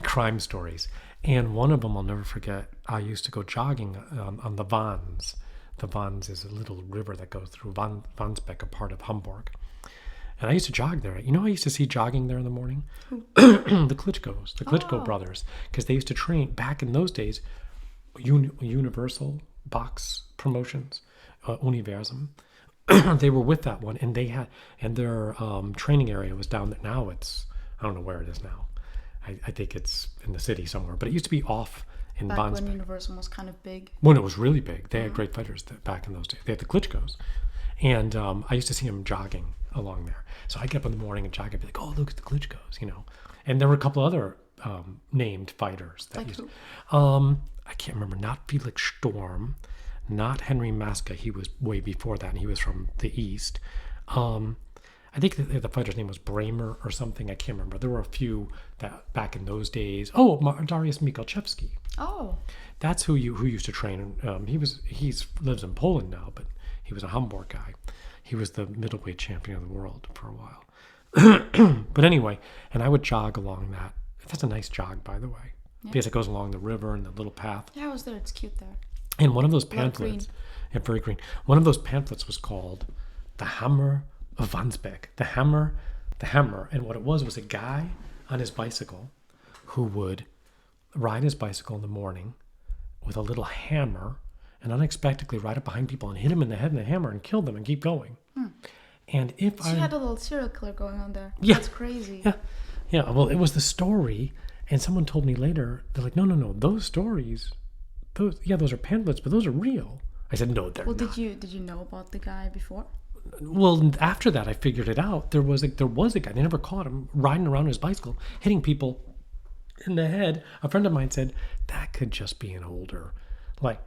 crime stories. And one of them I'll never forget, I used to go jogging on the Wanz. The Wanz is a little river that goes through Wandsbek, a part of Hamburg. And I used to jog there. You know I used to see jogging there in the morning? The Klitschkos, the Klitschko brothers, because they used to train back in those days, Universal box promotions, Universum. They were with that one, and their training area was down there. Now I don't know where it is now. I think it's in the city somewhere, but it used to be off in Wandsbek. Back when Universum was kind of big. When it was really big. They had great fighters back in those days. They had the Klitschkos. And I used to see them jogging along there. So I'd get up in the morning and jog. I'd be like, oh, look at the Klitschkos, And there were a couple other named fighters. Like who? I can't remember. Not Felix Storm. Not Henry Maska. He was way before that, and he was from the East. I think the fighter's name was Bramer or something. I can't remember. There were a few that back in those days. Oh, Dariusz Michalczewski. Oh, that's who used to train. He lives in Poland now, but he was a Hamburg guy. He was the middleweight champion of the world for a while. But anyway, and I would jog along that. That's a nice jog, by the way, because it goes along the river and the little path. Yeah, I was there. It's cute there. And one of those pamphlets, very green. One of those pamphlets was called the Hammer of Wandsbek. The hammer. And what it was a guy on his bicycle who would ride his bicycle in the morning with a little hammer and unexpectedly ride up behind people and hit him in the head with the hammer and kill them and keep going. And if so you had a little serial killer going on there. Yeah. That's crazy. Yeah. Well, it was the story, and someone told me later, they're like, no, those stories, those are pamphlets, but those are real. I said, no, they're not. Did you know about the guy before? Well, after that, I figured it out. There was a guy. They never caught him riding around his bicycle, hitting people in the head. A friend of mine said that could just be an older, like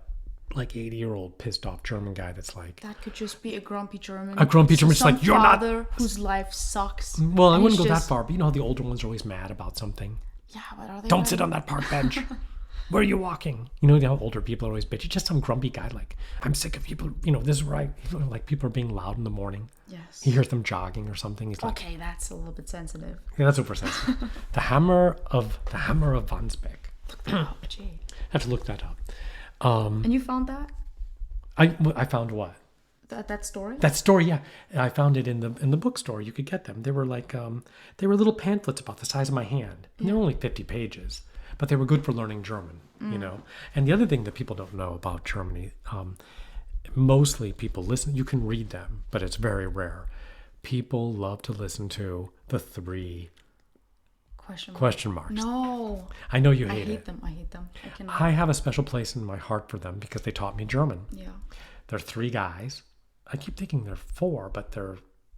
80-year-old pissed off German guy that's like. That could just be a grumpy German. A grumpy German, just like, you're not. Whose life sucks. Well, I wouldn't go that far, but you know how the older ones are always mad about something. Yeah, but are they? Don't sit on that park bench. Where are you walking? You know how older people are always bitchy. Just some grumpy guy like, I'm sick of people. You know, this is right. Like people are being loud in the morning. Yes. He hears them jogging or something. He's like, okay, that's a little bit sensitive. Yeah, that's oversensitive. the hammer of Wandsbek. Oh, gee. I have to look that up. And you found that? I found what? That story? That story, yeah. I found it in the bookstore. You could get them. They were like they were little pamphlets about the size of my hand. And they're only 50 pages, but they were good for learning German. You know. And the other thing that people don't know about Germany, mostly people listen. You can read them, but it's very rare. People love to listen to the 3 question marks. No. I know you hate it. I hate them. I cannot. I have a special place in my heart for them because they taught me German. Yeah. They're 3 guys. I keep thinking they're 4, but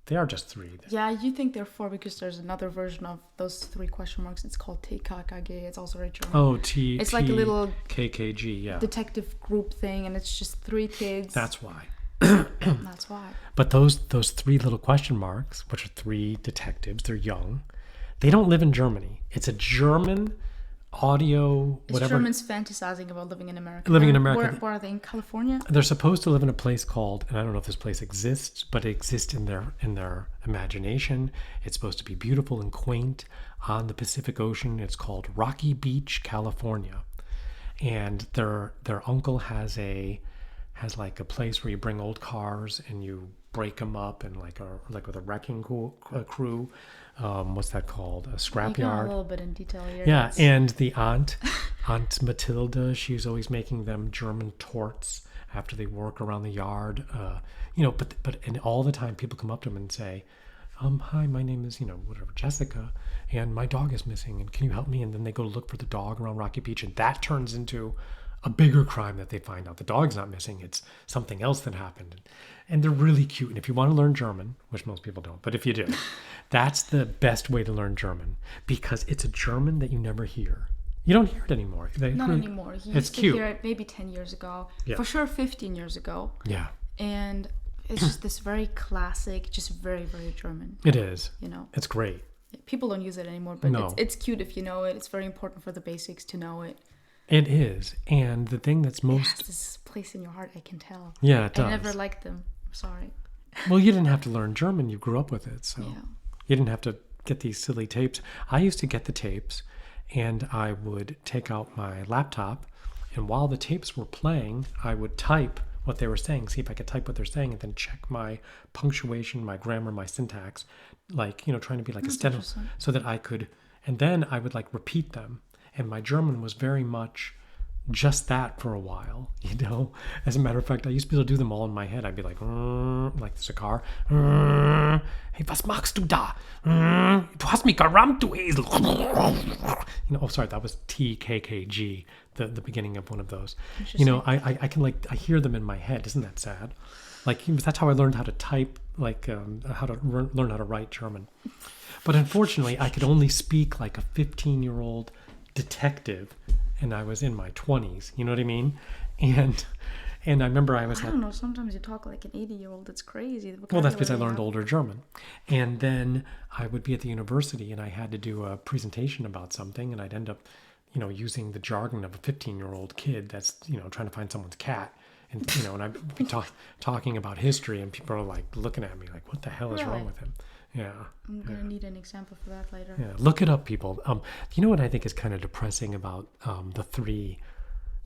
they are just 3. Yeah, you think they're 4 because there's another version of those 3 question marks. It's called TKKG. It's also very German. Oh, It's like a little KKG, yeah. detective group thing, and it's just 3 kids. That's why. That's why. But those 3 little question marks, which are 3 detectives, they're young. They don't live in Germany. It's a German audio, whatever. It's Germans fantasizing about living in America. Living in America. Where are they? In California? They're supposed to live in a place called, and I don't know if this place exists, but it exists in their imagination. It's supposed to be beautiful and quaint on the Pacific Ocean. It's called Rocky Beach, California. And their uncle has like a place where you bring old cars and you break them up and like with a wrecking crew. What's that called? A scrapyard. A little bit in detail here. Yeah, and the Aunt Matilda, she's always making them German torts after they work around the yard. But and all the time people come up to them and say, hi, my name is, whatever, Jessica, and my dog is missing, and can you help me? And then they go look for the dog around Rocky Beach, and that turns into a bigger crime that they find out. The dog's not missing, it's something else that happened. And they're really cute. And if you want to learn German, which most people don't, but if you do, that's the best way to learn German because it's a German that you never hear. You don't hear it anymore. Not anymore. You used to cute. hear it maybe 10 years ago. Yeah. For sure 15 years ago. Yeah. And it's just this very classic, just very, very German. It is. It's great. People don't use it anymore, but No. it's cute if you know it. It's very important for the basics to know it. It is. And the thing that's most... It has this place in your heart, I can tell. Yeah, it does. I never liked them. I'm sorry. Well, you didn't have to learn German. You grew up with it, so Yeah. you didn't have to get these silly tapes. I used to get the tapes, and I would take out my laptop, and while the tapes were playing, I would type what they were saying, see if I could type what they're saying, and then check my punctuation, my grammar, my syntax, trying to be like a steno, so that I could, and then I would repeat them. And my German was very much just that for a while, As a matter of fact, I used to be able to do them all in my head. I'd be like there's a car. Hey, was machst du da? Du hast mich gerammt, du Esel. Oh, sorry, that was TKKG, the beginning of one of those. I can I hear them in my head. Isn't that sad? That's how I learned how to type, how to learn how to write German. But unfortunately, I could only speak like a 15-year-old detective, and I was in my 20s, you know what I mean? And I remember I don't know, sometimes you talk like an 80-year-old. It's crazy. Well, that's because I learned older German. And then I would be at the university and I had to do a presentation about something, and I'd end up using the jargon of a 15-year-old kid that's trying to find someone's cat, and and I'd be talking about history, and people are looking at me like, what the hell is wrong with him? Yeah. I'm going to need an example for that later. Yeah, look it up, people. You know what I think is kind of depressing about the three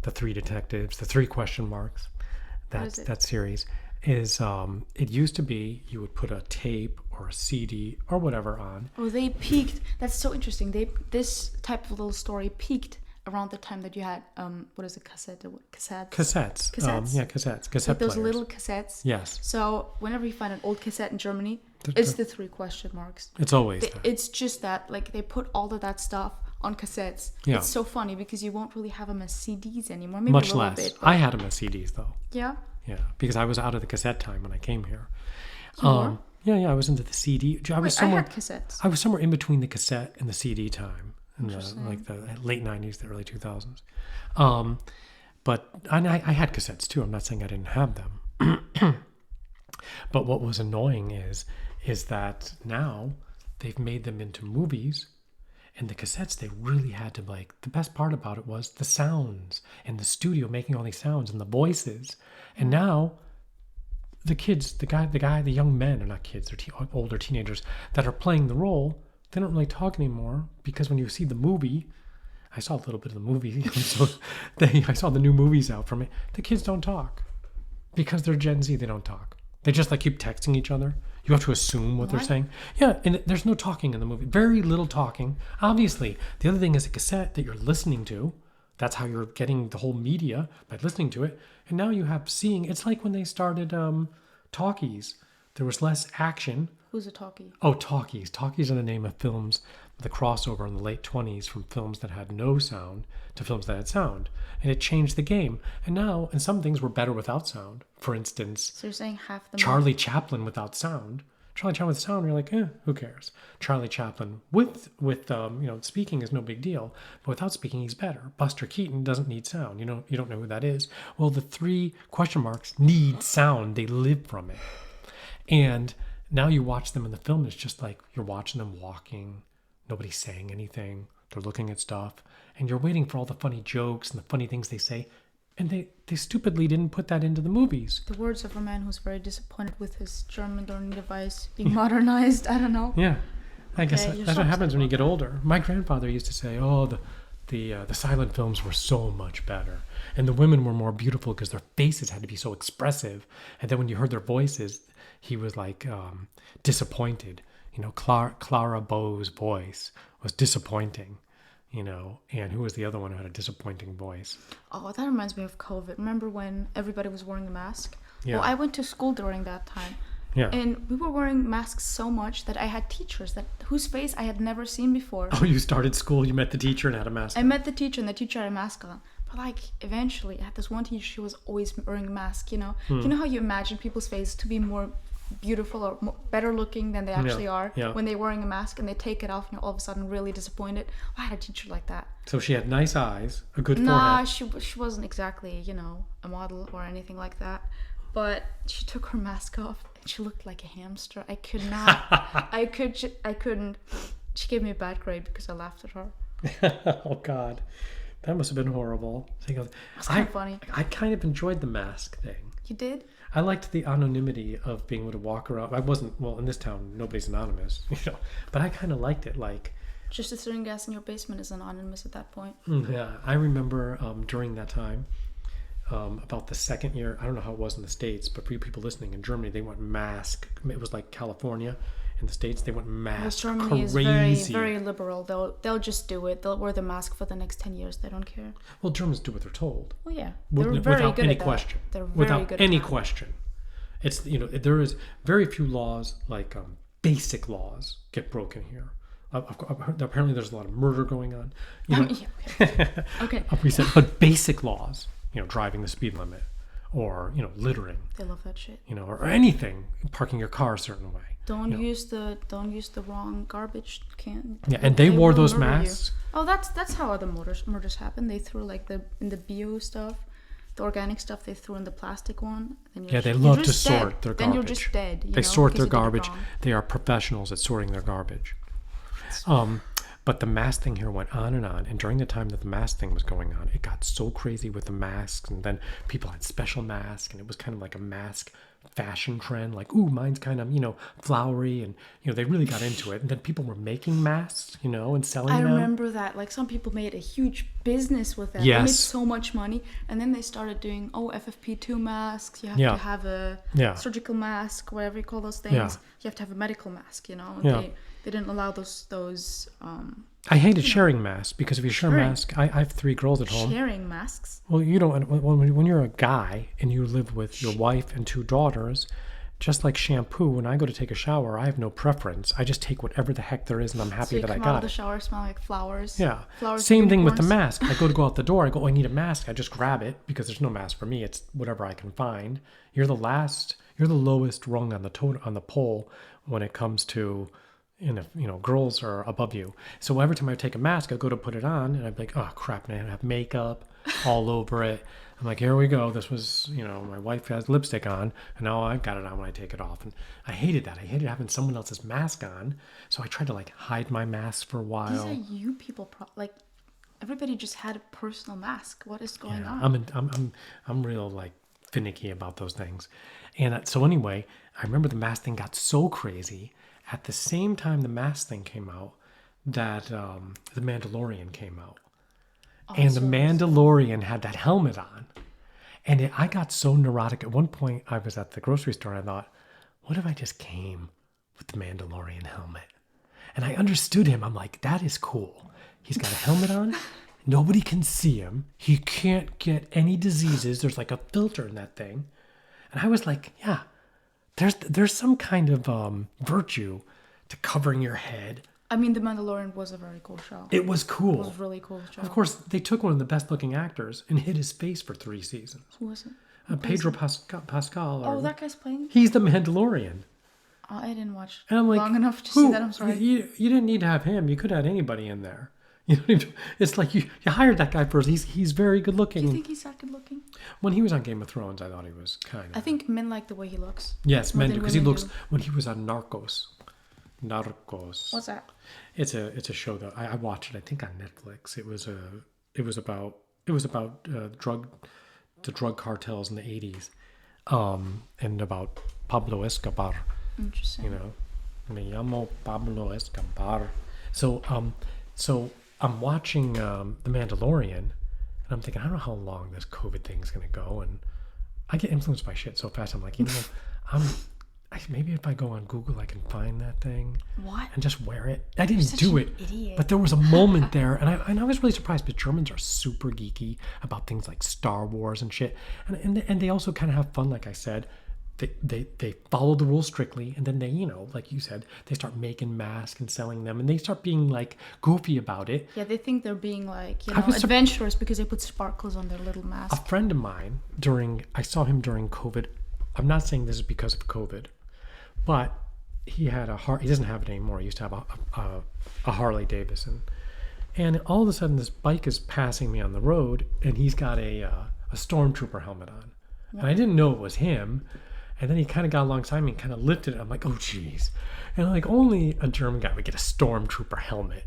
detectives, the 3 question marks, that series. is it used to be you would put a tape or a CD or whatever on. Oh, they peaked. That's so interesting. This type of little story peaked around the time that you had what is it, cassettes? Cassettes. Cassettes. Cassette like those players. little cassettes. Yes. So whenever you find an old cassette in Germany, it's the 3 question marks. It's always that. It's just that, like, they put all of that stuff on cassettes. Yeah. It's so funny because you won't really have them as CDs anymore. Maybe Much a little less. bit. I had them as CDs though. Yeah. Yeah, because I was out of the cassette time when I came here. You were? Yeah, I was into the CD. I was I somewhere. had cassettes. I was somewhere in between the cassette and the CD time, in the late '90s, the early 2000s. But I had cassettes too. I'm not saying I didn't have them. But what was annoying is that now they've made them into movies. And the cassettes, they really had to, like, the best part about it was the sounds and the studio making all these sounds and the voices. And now the kids, the young men are not kids, they're older teenagers that are playing the role. They don't really talk anymore because when you see the movie, I saw a little bit of the movie. So I saw the new movies out from it. The kids don't talk because they're Gen Z. They don't talk. They just like keep texting each other. You have to assume what they're saying. Yeah, and there's no talking in the movie. Very little talking. Obviously, the other thing is a cassette that you're listening to. That's how you're getting the whole media, by listening to it. And now you have seeing. It's like when they started talkies. There was less action. Who's a talkie? Oh, talkies. Talkies are the name of films, the crossover in the late 20s from films that had no sound to films that had sound. And it changed the game. And now, and some things were better without sound. For instance, So you're saying half the Charlie Chaplin without sound. Charlie Chaplin with sound, you're like, who cares? Charlie Chaplin with speaking is no big deal, but without speaking, he's better. Buster Keaton doesn't need sound. You don't know who that is. Well, the 3 question marks need sound. They live from it. And now you watch them in the film, it's just like you're watching them walking. Nobody's saying anything. They're looking at stuff. And you're waiting for all the funny jokes and the funny things they say. And they stupidly didn't put that into the movies. The words of a man who's very disappointed with his German learning device being modernized. I don't know. Yeah. I guess you're that's so what happens when you upset get older. My grandfather used to say, the silent films were so much better. And the women were more beautiful because their faces had to be so expressive. And then when you heard their voices, he was like disappointed. Clara Bow's voice was disappointing. And who was the other one who had a disappointing voice? Oh, that reminds me of COVID. Remember when everybody was wearing a mask? Yeah. Well, I went to school during that time. Yeah. And we were wearing masks so much that I had teachers whose face I had never seen before. Oh, you started school, you met the teacher and had a mask I on. met the teacher and the teacher had a mask on. But eventually I had this one teacher, she was always wearing a mask, You know how you imagine people's faces to be more beautiful or better looking than they actually are when they're wearing a mask and they take it off and you're all of a sudden really disappointed. I had a teacher like that. So she had nice eyes, a good Nah, forehead. she wasn't exactly, a model or anything like that. But she took her mask off and she looked like a hamster. I could not. I couldn't. She gave me a bad grade because I laughed at her. Oh, God. That must have been horrible. It's kind of funny. I kind of enjoyed the mask thing. You did? I liked the anonymity of being able to walk around. I wasn't, well, in this town, nobody's anonymous, but I kind of liked it. Like, just the throwing gas in your basement is anonymous at that point. Yeah, I remember during that time, about the second year, I don't know how it was in the States, but for you people listening, in Germany, they went mask. It was like California. In the States, they went mask Germany crazy. is very, very liberal. They'll just do it. They'll wear the mask for the next 10 years. They don't care. Well, Germans do what they're told. Well, yeah. They're very without good any at that. question. They're very without good any at that. question. It's there is very few laws like basic laws get broken here. Apparently, there's a lot of murder going on. Yeah, okay. We said, but basic laws, driving the speed limit, or littering. They love that shit. Or anything, parking your car a certain way. Don't use the wrong garbage can. Yeah, and they wore will those murder you. masks. Oh, that's how other murders happen. They threw in the bio stuff, the organic stuff. They threw in the plastic one. Yeah, they love to sort their garbage. Then you're just dead. They sort their garbage. They are professionals at sorting their garbage. But the mask thing here went on, and during the time that the mask thing was going on, it got so crazy with the masks, and then people had special masks, and it was kind of like a mask fashion trend. Like, ooh, mine's kind of, flowery. And, they really got into it. And then people were making masks, and selling them. I remember that. Like, some people made a huge business with that. Yes. They made so much money. And then they started doing, FFP2 masks. You have to have a surgical mask, whatever you call those things. Yeah. You have to have a medical mask, And they didn't allow those I hated sharing masks because if you share a mask, I have 3 girls at home. Sharing masks? Well, you don't. When you're a guy and you live with your wife and 2 daughters, just like shampoo, when I go to take a shower, I have no preference. I just take whatever the heck there is, and I'm happy that I got it. So you come out of the shower smelling like flowers? Yeah. Flowers. Same thing with the mask. I go out the door. I go, I need a mask. I just grab it because there's no mask for me. It's whatever I can find. You're the lowest rung on the pole when it comes to. And if girls are above you, so every time I take a mask, I go to put it on, and I'm like, oh crap, and I have makeup all over it. I'm like, here we go. This was, my wife has lipstick on, and now I've got it on when I take it off, and I hated that. I hated having someone else's mask on, so I tried to hide my mask for a while. These are you people, everybody just had a personal mask. What is going on? I'm real finicky about those things, and so anyway, I remember the mask thing got so crazy. At the same time the mask thing came out, that the Mandalorian came out. And the Mandalorian had that helmet on. And I got so neurotic. At one point, I was at the grocery store and I thought, what if I just came with the Mandalorian helmet? And I understood him. I'm like, that is cool. He's got a helmet on. Nobody can see him. He can't get any diseases. There's a filter in that thing. And I was like, yeah. There's some kind of virtue to covering your head. I mean, The Mandalorian was a very cool show. It was cool. It was a really cool show. Of course, they took one of the best looking actors and hid his face for 3 seasons. Who was it? Pedro Pascal. Oh, that guy's playing? He's the Mandalorian. Oh, I didn't watch long enough to see that. I'm sorry. You didn't need to have him. You could have had anybody in there. It's like you hired that guy first. He's very good looking. Do you think he's that good looking? When he was on Game of Thrones, I thought he was kind of. I think men like the way he looks. Yes, men do, because he looks. When he was on Narcos. What's that? It's a show that I watched it. I think on Netflix. It was about the drug cartels in the 80s, and about Pablo Escobar. Interesting. Me llamo Pablo Escobar. So I'm watching The Mandalorian, and I'm thinking, I don't know how long this COVID thing's going to go, and I get influenced by shit so fast. I'm like, maybe if I go on Google, I can find that thing. What? And just wear it. I didn't do it, but there was a moment there, and I was really surprised. But Germans are super geeky about things like Star Wars and shit, and they also kind of have fun, like I said. They follow the rules strictly, and then they, like you said, they start making masks and selling them, and they start being goofy about it. Yeah, they think they're being adventurous because they put sparkles on their little masks. A friend of mine I saw him during COVID. I'm not saying this is because of COVID, but he had he doesn't have it anymore. He used to have a Harley Davidson, and all of a sudden this bike is passing me on the road, and he's got a stormtrooper helmet on, and I didn't know it was him. And then he kind of got alongside me and kind of lifted it. I'm like, oh, geez. And only a German guy would get a stormtrooper helmet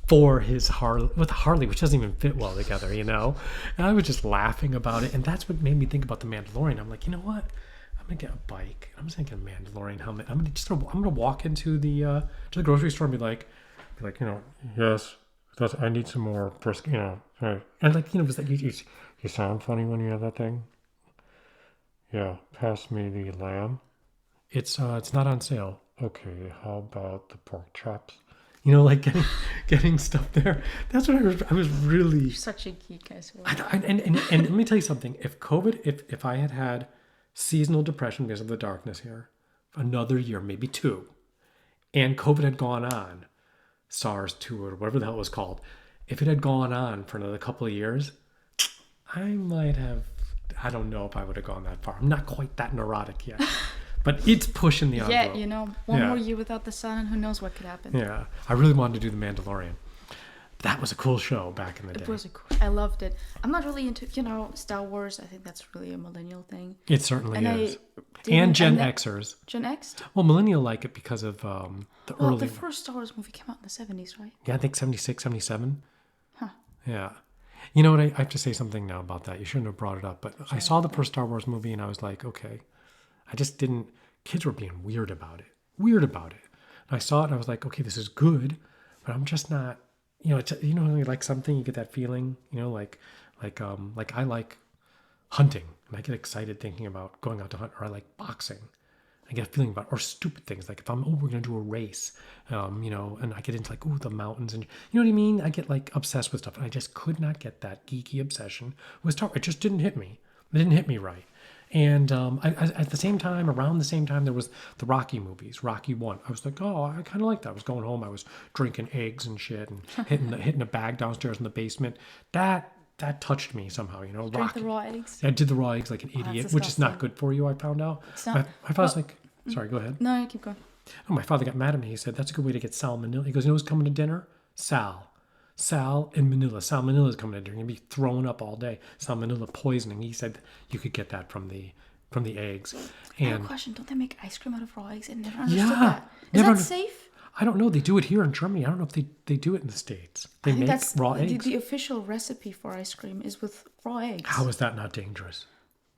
for his Harley, with a Harley, which doesn't even fit well together, And I was just laughing about it. And that's what made me think about the Mandalorian. I'm like, you know what? I'm going to get a bike. I'm just going to get a Mandalorian helmet. I'm going to walk into the grocery store and be like, yes, I need some more, and was that you sound funny when you have that thing? Yeah, pass me the lamb. It's not on sale. Okay, how about the pork chops? Getting stuff there. That's what I was really. You're such a geek, I swear. And let me tell you something. If COVID, if I had seasonal depression because of the darkness here, another year, maybe 2, and COVID had gone on, SARS-2 or whatever the hell it was called, if it had gone on for another couple of years, I might have. I don't know if I would have gone that far. I'm not quite that neurotic yet. But it's pushing the envelope. Yeah, one more year without the sun, and who knows what could happen. Yeah. I really wanted to do The Mandalorian. That was a cool show back in the day. It was I loved it. I'm not really into, Star Wars. I think that's really a millennial thing. It certainly is. And Gen Xers. Gen X? Well, millennial like it because of early... the first Star Wars movie came out in the 70s, right? Yeah, I think 76, 77. Huh. Yeah. You know what? I have to say something now about that. You shouldn't have brought it up, but I saw the first Star Wars movie and I was like, okay, I just didn't. Kids were being weird about it. Weird about it. And I saw it and I was like, okay, this is good, but I'm just not. It's, when you like something, you get that feeling. Like I like hunting, and I get excited thinking about going out to hunt, or I like boxing. I get a feeling about, or stupid things like if we're gonna do a race, and I get into like, the mountains, and you know what I mean. I get like obsessed with stuff, and I just could not get that geeky obsession with Star Wars. It just didn't hit me. It didn't hit me right. And I, at the same time, around the same time, there was the Rocky movies, Rocky 1. I was like, oh, I kind of like that. I was going home, I was drinking eggs and shit, and hitting a bag downstairs in the basement. That touched me somehow, Drink Rocky. the raw eggs. I did the raw eggs like an idiot, which is not good for you, I found out. It's not. My father's like, sorry, go ahead. No, keep going. Oh, my father got mad at me. He said, that's a good way to get salmonella. He goes, who's coming to dinner? Sal in Manila. Salmonella is coming to dinner. You're going to be throwing up all day. Salmonella poisoning. He said you could get that from the eggs. I have a question. Don't they make ice cream out of raw eggs? I never understood that. Is that safe? I don't know. They do it here in Germany. I don't know if they do it in the States. They make raw eggs. The official recipe for ice cream is with raw eggs. How is that not dangerous?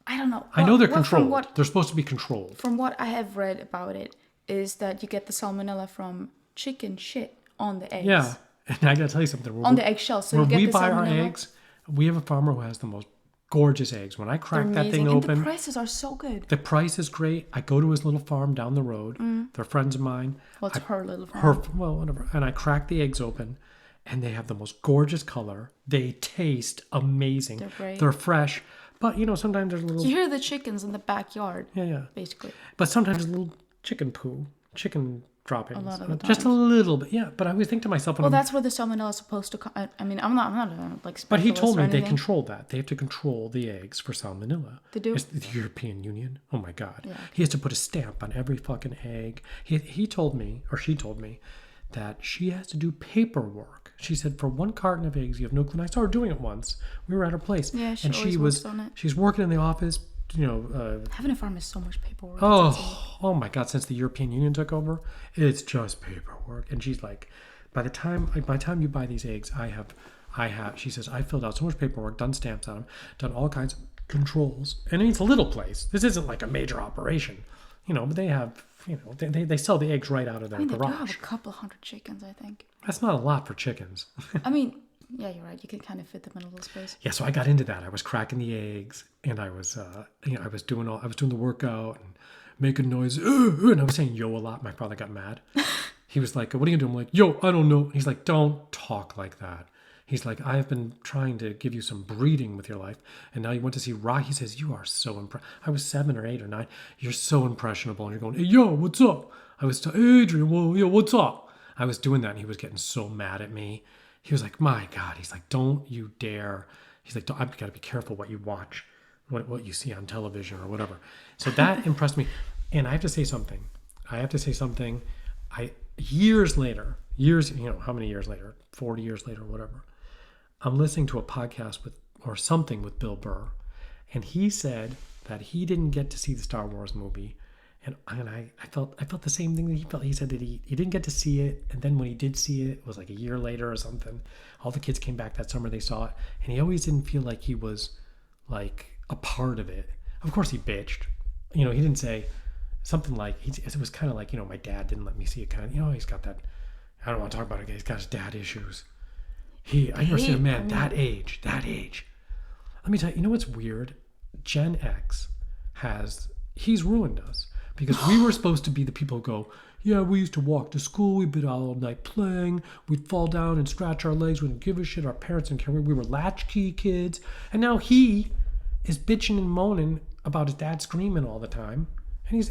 I don't know. I know they're controlled. They're supposed to be controlled. From what I have read about it, is that you get the salmonella from chicken shit on the eggs. Yeah. And I got to tell you something. On the eggshell. So where we buy our eggs, we have a farmer who has the most gorgeous eggs. When I crack that thing open, and the prices are so good. The price is great. I go to his little farm down the road. They're friends of mine. Well, it's her little farm. Well, whatever. And I crack the eggs open, and they have the most gorgeous color. They taste amazing. They're great. They're fresh. But, sometimes there's a little... You hear the chickens in the backyard. Yeah. Basically. But sometimes there's a little chicken droppings. A lot of the time. Just a little bit, yeah. But I always think to myself... Well, that's where the salmonella is supposed to come. I mean, I'm not like... But he told me they control that. They have to control the eggs for salmonella. They do? It's the European Union. Oh, my God. Yeah. He has to put a stamp on every fucking egg. He told me, or she told me, that she has to do paperwork. She said, for 1 carton of eggs, you have no clue. And I saw her doing it once. We were at her place. Yeah, she works on it. She's working in the office, having a farm is so much paperwork. Oh my God! Since the European Union took over, it's just paperwork. And she's like, by the time you buy these eggs, I have. She says, I filled out so much paperwork, done stamps on them, done all kinds of controls. And it's a little place. This isn't like a major operation, But they have, they sell the eggs right out of their garage. They do have a couple hundred chickens, I think. That's not a lot for chickens. I mean. Yeah, you're right. You can kind of fit them in a little space. Yeah, so I got into that. I was cracking the eggs, and I was, I was doing the workout and making noise, and I was saying "yo" a lot. My father got mad. He was like, "What are you doing?" I'm like, "Yo, I don't know." He's like, "Don't talk like that." He's like, "I have been trying to give you some breeding with your life, and now you went to see Rock." He says, "You are so I was 7 or 8 or 9. You're so impressionable." And you're going, "Hey, yo, what's up?" I was, "Hey, Adrian, well, yo, what's up?" I was doing that, and he was getting so mad at me. He was like, my God. He's like, don't you dare. He's like, I've got to be careful what you watch, what you see on television or whatever. So that impressed me. And I have to say something. Years later, how many years later? 40 years later, whatever. I'm listening to a podcast with Bill Burr. And he said that he didn't get to see the Star Wars movie. And I felt the same thing that he felt. He said that he didn't get to see it, and then when he did see it, it was like a year later or something. All the kids came back that summer, they saw it, and he always didn't feel like he was like a part of it. Of course, he bitched. He didn't say something like it was kind of like my dad didn't let me see it. Kind of he's got that. I don't want to talk about it. He's got his dad issues. I never seen a man that age. Let me tell you. What's weird? Gen X he's ruined us. Because we were supposed to be the people who go, yeah, we used to walk to school. We'd be out all night playing. We'd fall down and scratch our legs. We didn't give a shit. Our parents didn't care. We were latchkey kids. And now he is bitching and moaning about his dad screaming all the time. And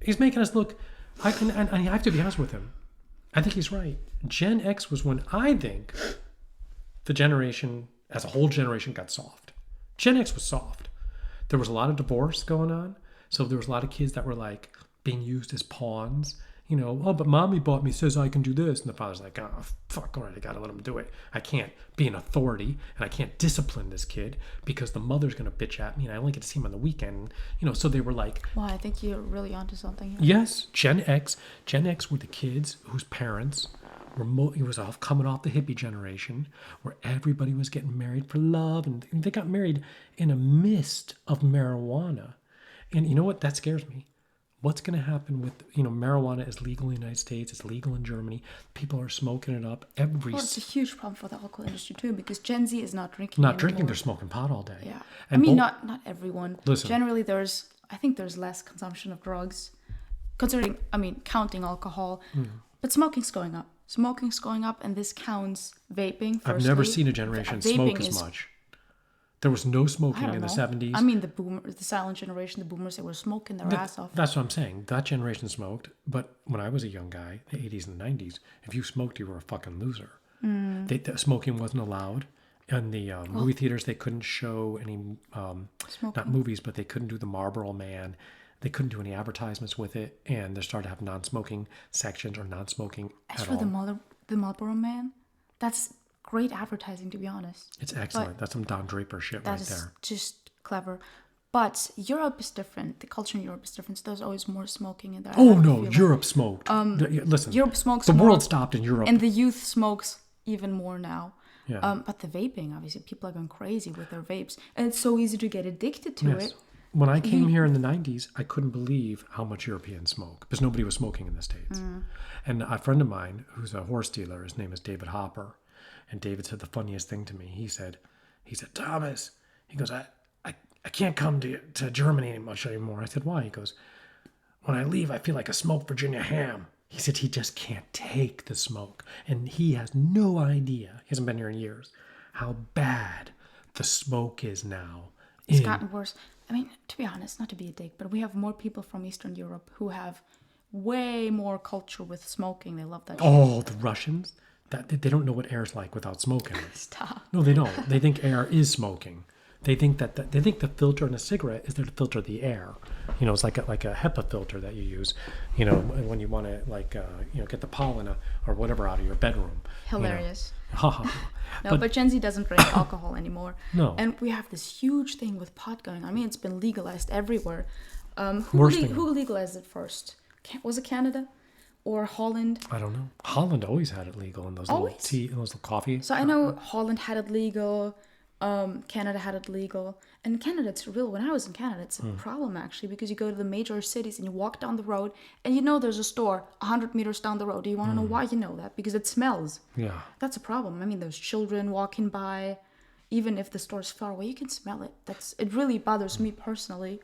he's making us look. And I have to be honest with him. I think he's right. Gen X was when I think the generation, as a whole generation, got soft. Gen X was soft. There was a lot of divorce going on. So there was a lot of kids that were like being used as pawns. But mommy bought me, says I can do this. And the father's like, oh, fuck, all right, I got to let him do it. I can't be an authority and I can't discipline this kid because the mother's going to bitch at me and I only get to see him on the weekend. So they were like... Wow, I think you're really onto something here. Yes, Gen X were the kids whose parents it was all coming off the hippie generation where everybody was getting married for love. And they got married in a mist of marijuana. And you know what? That scares me. What's going to happen with, marijuana is legal in the United States. It's legal in Germany. People are smoking it up Well, it's a huge problem for the alcohol industry too, because Gen Z is not drinking Not anymore. drinking, they're smoking pot all day. Yeah. And not everyone. Listen. Generally, I think there's less consumption of drugs, counting alcohol. But smoking's going up. Smoking's going up, and this counts vaping. Firstly. I've never seen a generation smoke as much. There was no smoking in the 70s. I mean, the silent generation, the boomers, they were smoking their ass off. That's what I'm saying. That generation smoked. But when I was a young guy, the 80s and the 90s, if you smoked, you were a fucking loser. The smoking wasn't allowed. In the movie theaters, they couldn't show any, not movies, but they couldn't do the Marlboro Man. They couldn't do any advertisements with it. And they started to have non-smoking sections or non-smoking As for the Marlboro Man, that's great advertising, to be honest. It's excellent. But that's some Don Draper shit right there. That's just clever. But Europe is different. The culture in Europe is different. So there's always more smoking in there. Oh no, Europe smoked. Listen, Europe smokes. The world stopped in Europe, and the youth smokes even more now. Yeah. But the vaping, obviously, people are going crazy with their vapes, and it's so easy to get addicted to it. When I came here in the 90s, I couldn't believe how much Europeans smoke because nobody was smoking in the States. And a friend of mine who's a horse dealer, his name is David Hopper. And David said the funniest thing to me. He said, Thomas, he goes, I can't come to Germany much anymore. I said, why? He goes, when I leave, I feel like a smoked Virginia ham. He said he just can't take the smoke. And he has no idea, he hasn't been here in years, how bad the smoke is now. It's gotten worse. I mean, to be honest, not to be a dick, but we have more people from Eastern Europe who have way more culture with smoking. They love that shit. Oh, the Russians? They don't know what air's like without smoking. Stop. No, they don't. They think air is smoking. They think they think the filter in a cigarette is there to filter the air. It's like a HEPA filter that you use. When you want to get the pollen or whatever out of your bedroom. Hilarious. No, but Gen Z doesn't drink alcohol anymore. No. And we have this huge thing with pot going on. I mean, it's been legalized everywhere. Who legalized it first? Was it Canada? Or Holland? I don't know. Holland always had it legal in those little tea, in those little coffee. So I know Holland had it legal. Canada had it legal. And in Canada, it's real. When I was in Canada, it's a problem actually, because you go to the major cities and you walk down the road and there's a store 100 meters down the road. Do you want to know why you know that? Because it smells. Yeah. That's a problem. I mean, there's children walking by. Even if the store's far away, you can smell it. It really bothers me personally.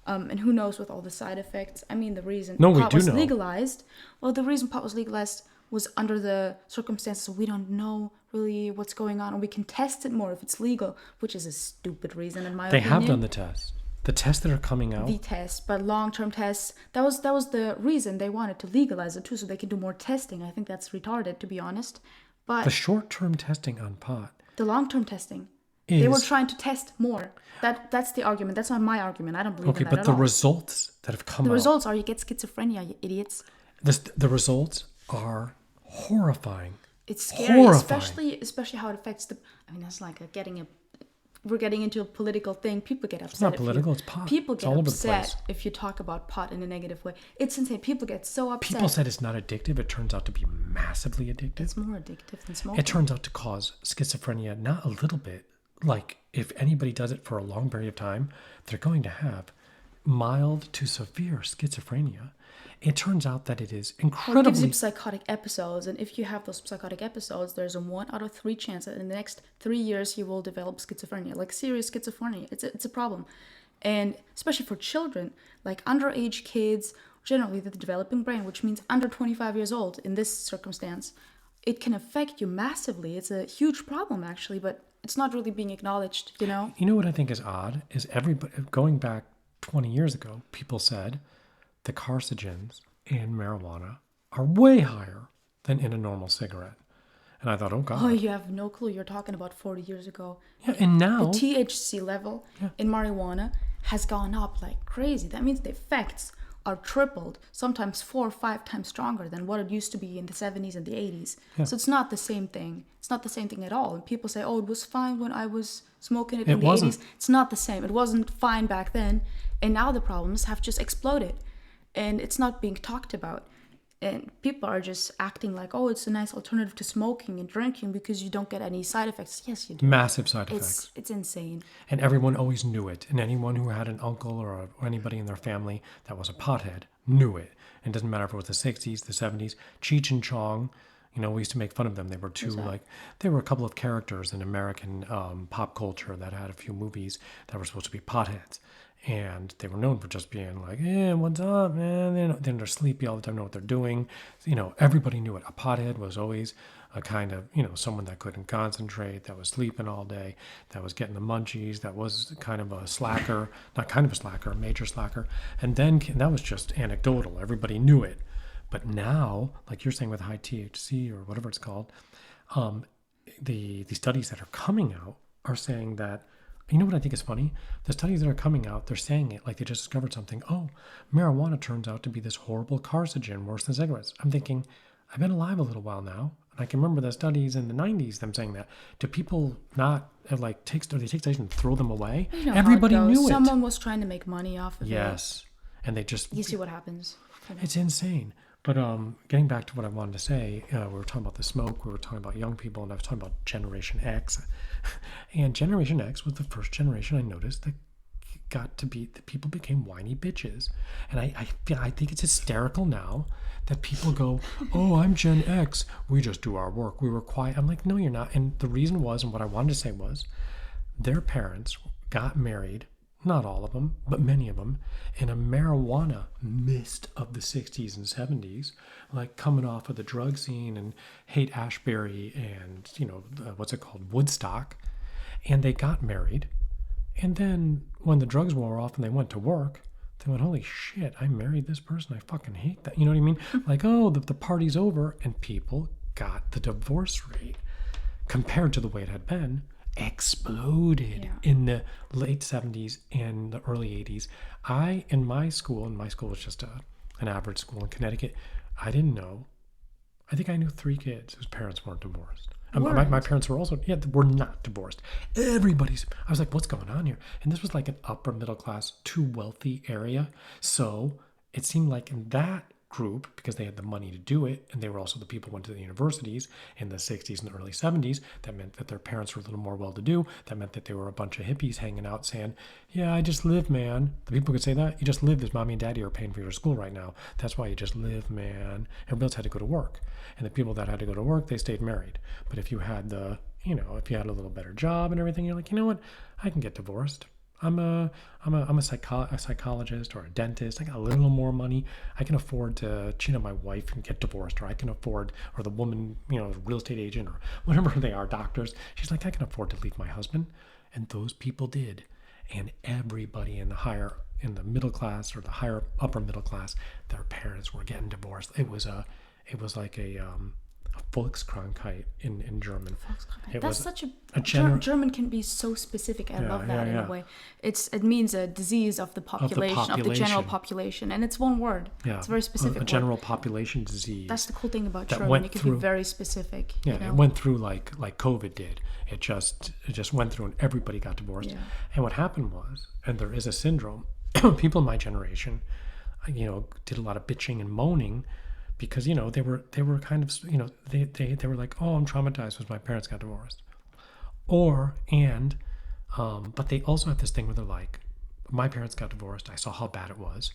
And who knows with all the side effects. I mean, the reason pot was legalized. Well, the reason pot was legalized was under the circumstances we don't know really what's going on, and we can test it more if it's legal, which is a stupid reason in my opinion. They have done the tests. The tests that are coming out. The tests, but long-term tests. That was the reason they wanted to legalize it too, so they can do more testing. I think that's retarded, to be honest. But the short-term testing on pot. The long-term testing. They were trying to test more. That's the argument. That's not my argument. I don't believe in that at all. Okay, but the results that have come out. The results are you get schizophrenia, you idiots. The results are horrifying. It's scary, especially how it affects that's like we're getting into a political thing. People get upset. It's not political, it's pot. People get upset if you talk about pot in a negative way. It's insane. People get so upset. People said it's not addictive. It turns out to be massively addictive. It's more addictive than smoking. It turns out to cause schizophrenia, not a little bit. Like, if anybody does it for a long period of time, they're going to have mild to severe schizophrenia. It turns out that it is incredibly... It gives you psychotic episodes, and if you have those psychotic episodes, there's a 1 out of 3 chance that in the next 3 years you will develop schizophrenia, like serious schizophrenia. It's a problem. And especially for children, like underage kids, generally the developing brain, which means under 25 years old in this circumstance, it can affect you massively. It's a huge problem, actually, but it's not really being acknowledged, You know what I think is odd? Is everybody, going back 20 years ago, people said the carcinogens in marijuana are way higher than in a normal cigarette. And I thought, oh, God. Oh, you have no clue. You're talking about 40 years ago. Yeah, and now... The THC level in marijuana has gone up like crazy. That means the effects are tripled, sometimes 4 or 5 times stronger than what it used to be in the 70s and the 80s. Yeah. So it's not the same thing. It's not the same thing at all. And people say, oh, it was fine when I was smoking it in the 80s. It's not the same. It wasn't fine back then. And now the problems have just exploded. And it's not being talked about. And people are just acting like, oh, it's a nice alternative to smoking and drinking because you don't get any side effects. Yes, you do. Massive side effects. It's insane. And everyone always knew it. And anyone who had an uncle or anybody in their family that was a pothead knew it. And it doesn't matter if it was the 60s, the 70s. Cheech and Chong, we used to make fun of them. They were they were a couple of characters in American pop culture that had a few movies that were supposed to be potheads. And they were known for just being like, what's up, man? They're sleepy all the time, know what they're doing. Everybody knew it. A pothead was always a kind of, someone that couldn't concentrate, that was sleeping all day, that was getting the munchies, that was kind of a slacker, not kind of a slacker, a major slacker. And then that was just anecdotal. Everybody knew it. But now, like you're saying with high THC or whatever it's called, the studies that are coming out are saying that, you know what I think is funny? The studies that are coming out, they're saying it like they just discovered something. Oh, marijuana turns out to be this horrible carcinogen, worse than cigarettes. I'm thinking, I've been alive a little while now, and I can remember the studies in the 90s, them saying that. Do people not take studies and throw them away? Everybody knew it. Someone was trying to make money off of it. Yes, and they just... You see what happens. It's insane. But getting back to what I wanted to say, we were talking about the smoke, we were talking about young people, and I was talking about Generation X. And Generation X was the first generation I noticed that that people became whiny bitches. And I think it's hysterical now that people go, oh, I'm Gen X. We just do our work. We were quiet. I'm like, no, you're not. And the reason was, and what I wanted to say was, their parents got married, not all of them, but many of them, in a marijuana mist of the 60s and 70s, like coming off of the drug scene and Haight-Ashbury and, what's it called, Woodstock. And they got married. And then when the drugs wore off and they went to work, they went, holy shit, I married this person. I fucking hate that. You know what I mean? Like, oh, the party's over. And people got the divorce rate compared to the way it had been. Exploded in the late 70s and the early 80s. In my school was just an average school in Connecticut, I didn't know. I think I knew 3 kids whose parents weren't divorced. My parents were also, were not divorced. I was like, what's going on here? And this was like an upper middle class, too wealthy area. So it seemed like in that group, because they had the money to do it, and they were also the people who went to the universities in the 60s and the early 70s, that meant that their parents were a little more well-to-do. That meant that they were a bunch of hippies hanging out saying, yeah, I just live, man. The people could say that. You just live because mommy and daddy are paying for your school right now. That's why you just live, man. Everybody else had to go to work. And the people that had to go to work, they stayed married. But if you had if you had a little better job and everything, you're like, you know what? I can get divorced. I'm a psychologist or a dentist. I got a little more money. I can afford to cheat on my wife and get divorced, or I can afford, or the woman, real estate agent or whatever they are, doctors. She's like, I can afford to leave my husband. And those people did. And everybody in the middle class or the upper middle class, their parents were getting divorced. It was like a Volkskrankheit in German. That's such German can be so specific. I love that in a way. It means a disease of the population, of the general population, and it's one word. Yeah, it's a very specific. A general population disease. That's the cool thing about German. It can be very specific. Yeah, it went through like COVID did. It just went through, and everybody got divorced. Yeah. And what happened was, and there is a syndrome. People in my generation, did a lot of bitching and moaning. Because, they were kind of, they were like, oh, I'm traumatized because my parents got divorced. But they also have this thing where they're like, my parents got divorced. I saw how bad it was.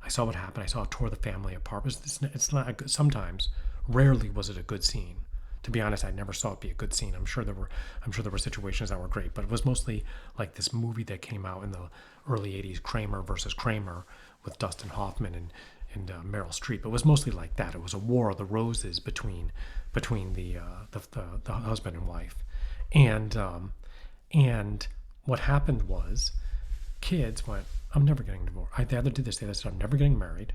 I saw what happened. I saw it tore the family apart. It's not sometimes, rarely was it a good scene. To be honest, I never saw it be a good scene. I'm sure there were situations that were great, but it was mostly like this movie that came out in the early 80s, Kramer versus Kramer, with Dustin Hoffman and Meryl Streep. It was mostly like that. It was a war of the roses between the husband and wife, and what happened was, kids went, I'm never getting divorced. They either did this, they said, I'm never getting married.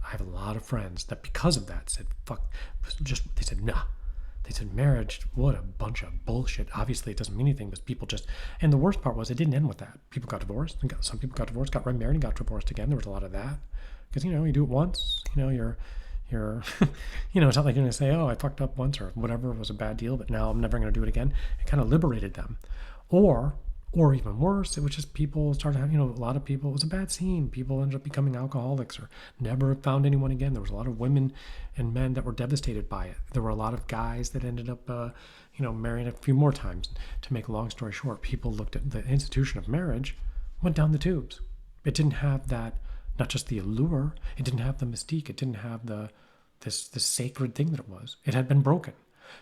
I have a lot of friends that because of that said, fuck, they said, nah. They said, marriage, what a bunch of bullshit. Obviously, it doesn't mean anything, but people just... And the worst part was it didn't end with that. People got divorced, and some people got divorced, got remarried, and got divorced again. There was a lot of that. Because, you do it once, you're it's not like you're going to say, oh, I fucked up once or whatever, it was a bad deal, but now I'm never going to do it again. It kind of liberated them. Or Or even worse, it was just people started having, a lot of people, it was a bad scene. People ended up becoming alcoholics or never found anyone again. There was a lot of women and men that were devastated by it. There were a lot of guys that ended up, marrying a few more times. To make a long story short, people looked at the institution of marriage, went down the tubes. It didn't have that, not just the allure, it didn't have the mystique, it didn't have this sacred thing that it was. It had been broken.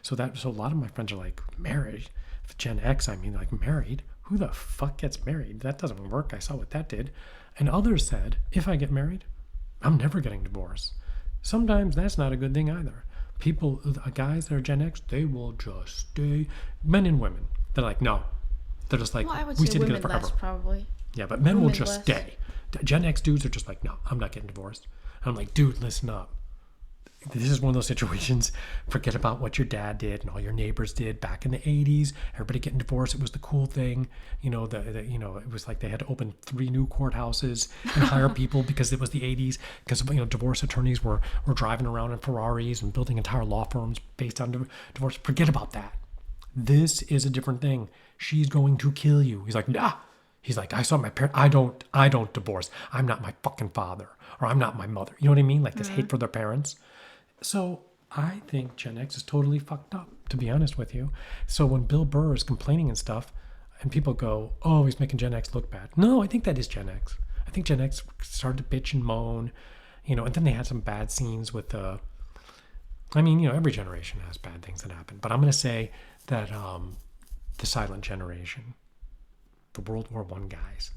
So a lot of my friends are like, marriage, for Gen X, I mean, like married. Who the fuck gets married? That doesn't work. I saw what that did. And others said, if I get married, I'm never getting divorced. Sometimes that's not a good thing either. People, guys that are Gen X, they will just stay. Men and women, they're like, no. They're just like, well, I would we say stay together women forever. less, probably. Yeah, but men will just less. stay. Gen X dudes are just like, no, I'm not getting divorced. And I'm like, dude, listen up. This is one of those situations, forget about what your dad did and all your neighbors did back in the 80s. Everybody getting divorced, it was the cool thing. It was like they had to open 3 new courthouses and hire people because it was the 80s. Because, divorce attorneys were driving around in Ferraris and building entire law firms based on divorce. Forget about that. This is a different thing. She's going to kill you. He's like, nah. He's like, I saw my parents. I don't divorce. I'm not my fucking father, or I'm not my mother. You know what I mean? Like this hate for their parents. So I think Gen X is totally fucked up, to be honest with you. So when Bill Burr is complaining and stuff, and people go, oh, he's making Gen X look bad. No, I think that is Gen X. I think Gen X started to bitch and moan, and then they had some bad scenes with every generation has bad things that happen. But I'm going to say that the silent generation, the World War I guys,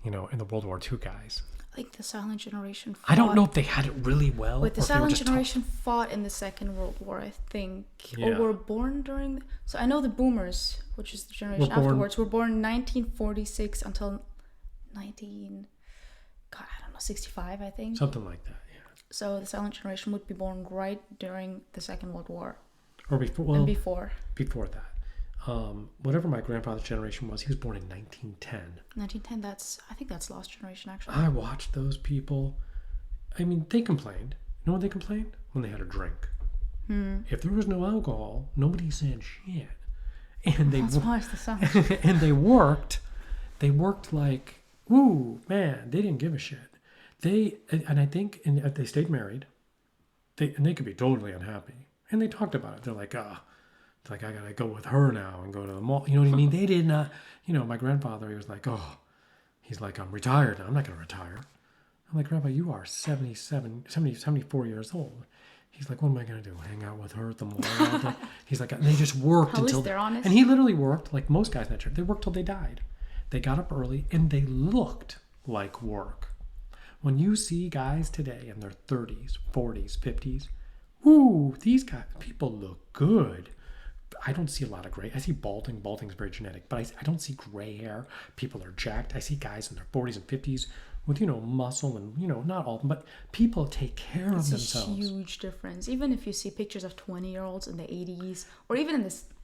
and the World War II guys. Like the silent generation fought. I don't know if they had it really well. But the silent generation fought in the Second World War, I think. Yeah. Or were born during... So I know the boomers, which is the generation afterwards, were born in 1946 until 65, I think. Something like that, yeah. So the silent generation would be born right during the Second World War. Or before. Before. Before that. Whatever my grandfather's generation was, he was born in 1910. 1910, I think that's lost generation, actually. I watched those people. I mean, they complained. You know when they complained? When they had a drink. If there was no alcohol, nobody said shit. And they and they worked like, ooh, man, they didn't give a shit. I think if they stayed married, they could be totally unhappy. And they talked about it. They're like, I gotta go with her now and go to the mall. You know what I mean? They did not, my grandfather, he was like, he's like, I'm retired now. I'm not gonna retire. I'm like, Grandpa, you are 74 years old. He's like, what am I gonna do? Hang out with her at the mall all day? He's like, they just worked At until least they're honest. And he literally worked like most guys in that church. They worked till they died. They got up early and they looked like work. When you see guys today in their 30s, 40s, 50s, ooh, these people look good. I don't see a lot of gray. I see balding. Balding's very genetic, but I don't see gray hair. People are jacked. I see guys in their 40s and 50s with, muscle and, not all of them, but people take care of themselves. It's a huge difference. Even if you see pictures of 20-year-olds in the 80s, or even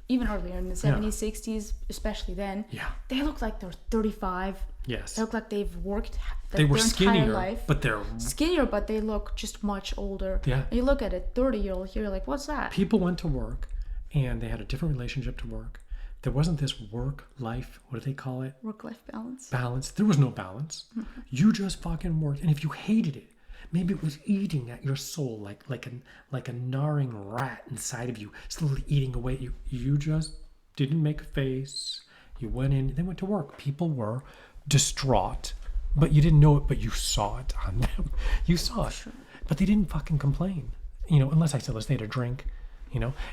earlier in the 70s, 60s, especially then, they look like they're 35. Yes. They look like they've worked they were their skinnier, entire life. But they're skinnier, but they look just much older. Yeah. And you look at a 30-year-old, you're like, what's that? People went to work. And they had a different relationship to work. There wasn't this work-life, what do they call it? Work-life balance. Balance. There was no balance. Mm-hmm. You just fucking worked. And if you hated it, maybe it was eating at your soul like a gnawing rat inside of you, slowly eating away at you. You just didn't make a face. You went in, they went to work. People were distraught, but you didn't know it, but you saw it on them. You saw it. Sure. But they didn't fucking complain. Unless they had a drink.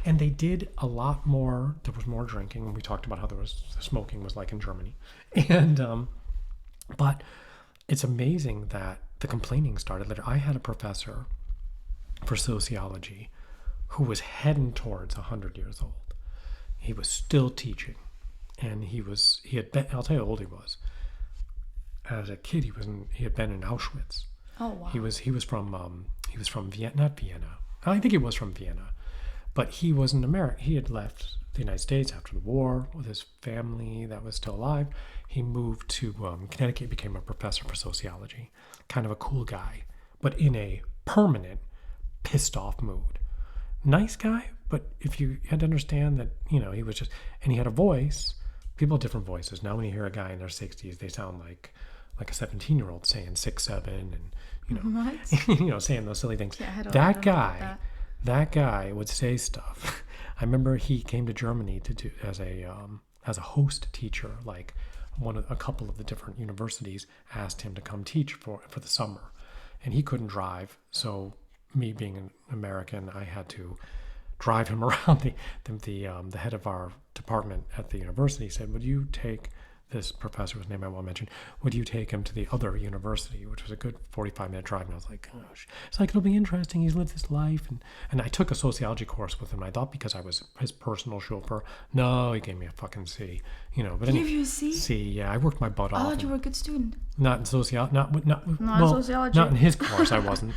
And they did a lot more. There was more drinking, and we talked about how smoking was like in Germany. And but it's amazing that the complaining started later. I had a professor for sociology who was heading towards 100 years old. He was still teaching, and I'll tell you how old he was. As a kid, he had been in Auschwitz. Oh wow. He was from Vienna, not Vienna. I think he was from Vienna. But he was an American. He had left the United States after the war with his family that was still alive. He moved to Connecticut, became a professor for sociology. Kind of a cool guy, but in a permanent, pissed off mood. Nice guy, but if you had to understand that, he was just, and he had a voice. people have different voices. Now when you hear a guy in their 60s, they sound like a 17-year-old saying 6'7" and saying those silly things. Yeah, that guy would say stuff. I remember he came to Germany to do as a host teacher. Like a couple of the different universities asked him to come teach for the summer, and he couldn't drive. So me being an American, I had to drive him around. The head of our department at the university said, "Would you take this professor, whose name I won't mention, would you take him to the other university?" Which was a good 45-minute drive. And I was like, gosh, it's like, it'll be interesting. He's lived his life. And I took a sociology course with him. I thought because I was his personal chauffeur. No, he gave me a fucking C. But He gave you a C? C, yeah. I worked my butt off. I thought you were a good student. Not in sociology. Not in sociology. Not in his course, I wasn't.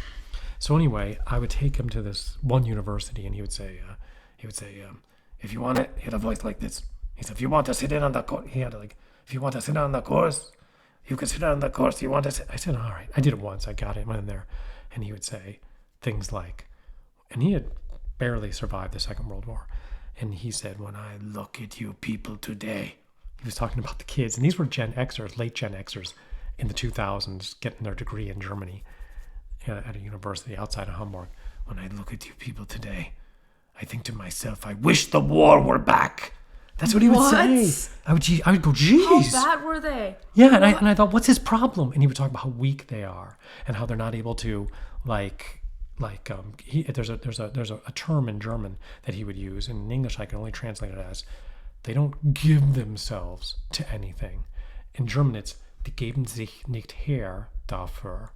So anyway, I would take him to this one university, and he would say, if you want it, he had a voice like this. He said, if you want to sit in on the course, he had if you want to sit on the course, you can sit on the course. You want to sit? I said, all right. I did it once. I got it, went in there. And he would say things like, and he had barely survived the Second World War. And he said, when I look at you people today, he was talking about the kids. And these were Gen Xers, late Gen Xers in the 2000s, getting their degree in Germany at a university outside of Hamburg. When I look at you people today, I think to myself, I wish the war were back. That's what he would say. I would go, geez. How bad were they? Yeah, and I thought, what's his problem? And he would talk about how weak they are and how they're not able to there's a term in German that he would use, and in English I can only translate it as, they don't give themselves to anything. In German it's, die geben sich nicht her dafür.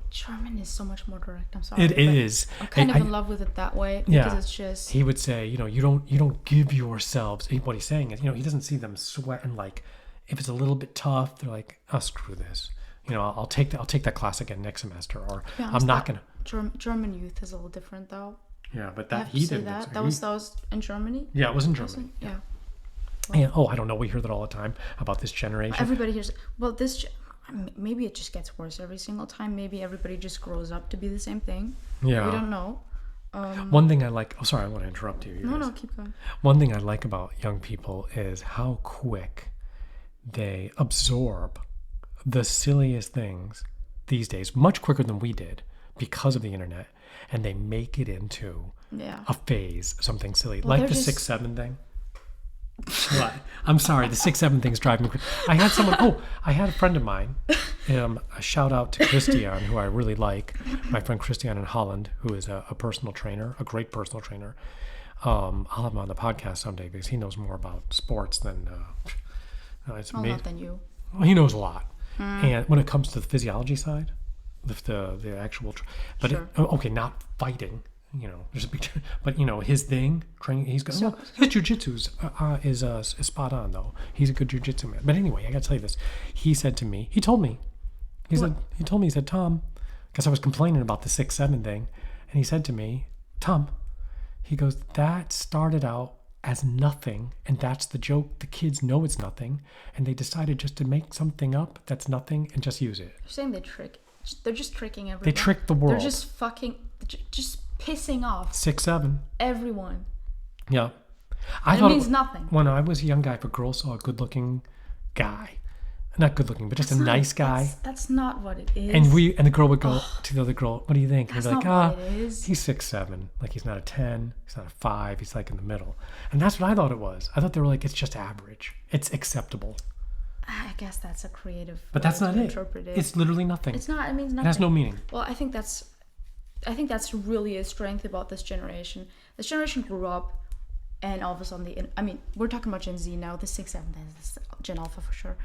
German is so much more direct. I'm sorry. It is. I'm kind of in love with it that way because it's just. He would say, you don't give yourselves. What he's saying is, he doesn't see them sweating. Like, if it's a little bit tough, they're like, oh, screw this. I'll take that class again next semester, or I'm not gonna. German youth is a little different though. Yeah, but that he didn't. That was in Germany. Yeah, it was in Germany. Yeah. And I don't know. We hear that all the time about this generation. Everybody hears. Well, maybe it just gets worse every single time. Maybe everybody just grows up to be the same thing. Yeah. We don't know. One thing I like... Oh, sorry, I want to interrupt you. No, keep going. One thing I like about young people is how quick they absorb the silliest things these days, much quicker than we did because of the internet, and they make it into a phase, something silly. Well, like the 6'7" thing. What? I'm sorry, the 6'7" thing's driving me crazy. I had a friend of mine, a shout out to Christian, who I really like, my friend Christian in Holland, who is a personal trainer, a great personal trainer. I'll have him on the podcast someday because he knows more about sports than not than you. Well, he knows a lot. And when it comes to the physiology side, the actual, but sure. Not fighting. There's a big, but his thing, training. He's got his jujitsu is spot on though. He's a good jujitsu man. But anyway, I got to tell you this. He told me, he said, Tom, because I was complaining about the 6'7" thing, and he said to me, Tom, he goes, that started out as nothing, and that's the joke. The kids know it's nothing, and they decided just to make something up that's nothing and just use it. You're saying they're just tricking everyone. They trick the world. They're just pissing off 6'7" everyone. Yeah, it means nothing. When I was a young guy, if a girl saw a good-looking guy, not good-looking, but just a nice guy, that's not what it is. And the girl would go to the other girl, "What do you think?" And they'd be like, he's 6'7", like he's not a 10, he's not a 5, he's like in the middle. And that's what I thought it was. I thought they were like, it's just average, it's acceptable. I guess that's a creative. But that's not it. It's literally nothing. It's not. It means nothing. It has no meaning. Well, I think that's really a strength about this generation. This generation grew up, and all of a sudden, we're talking about Gen Z now. The 6'7" is Gen Alpha for sure,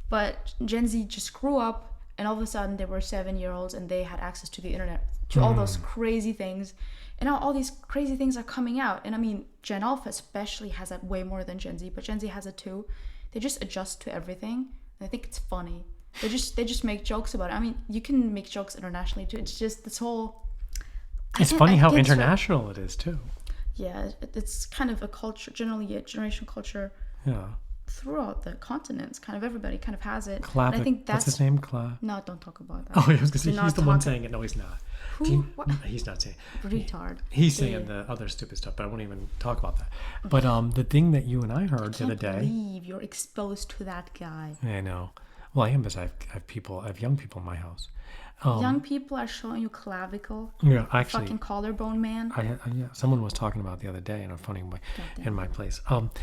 but Gen Z just grew up, and all of a sudden they were 7-year-olds, and they had access to the internet, to all those crazy things, and now all these crazy things are coming out. And Gen Alpha especially has it way more than Gen Z, but Gen Z has it too. They just adjust to everything, and I think it's funny. They just make jokes about it. You can make jokes internationally too. It's just this whole. It's funny how international it is too. Yeah, it's kind of a culture, generally a generation culture. Yeah. throughout the continents. Kind of everybody kind of has it. And I think that's... What's his name? No, don't talk about that. Oh, I was going to say, he's the one saying it. No, he's not. Who? He's not saying it. Retard. He's saying the other stupid stuff, but I won't even talk about that. But the thing that you and I heard the other day... I can't believe you're exposed to that guy. I know. Well, I am, because I have young people in my house. Young people are showing you clavicle. Yeah, actually. Fucking collarbone man. Yeah, someone was talking about it the other day in a funny way in my place. But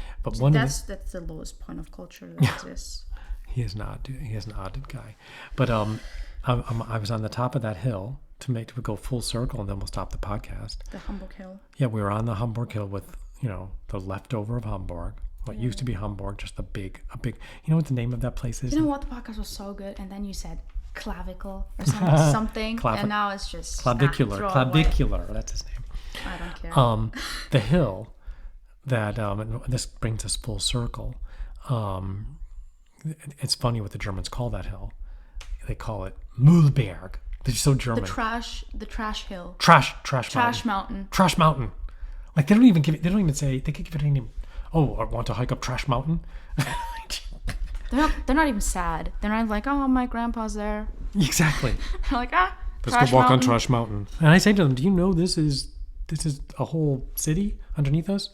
that's the lowest point of culture that exists. He is not. He is an odd guy. But I was on the top of that hill to go full circle, and then we'll stop the podcast. The Hamburg Hill. Yeah, we were on the Hamburg Hill with the leftover of Hamburg. What used to be Hamburg, just a big. You know what the name of that place is? You know what? The podcast was so good, and then you said clavicle or something, and now it's just clavicular. That's his name. I don't care. The hill that this brings us full circle. It's funny what the Germans call that hill. They call it Müllberg. They're so German. The trash hill. Trash mountain. Trash mountain. Like they don't even say, they could give it a name. Oh, I want to hike up Trash Mountain. They're not even sad. They're not like, oh, my grandpa's there. Exactly. They're like, let's go walk on Trash Mountain. And I say to them, do you know this is a whole city underneath us?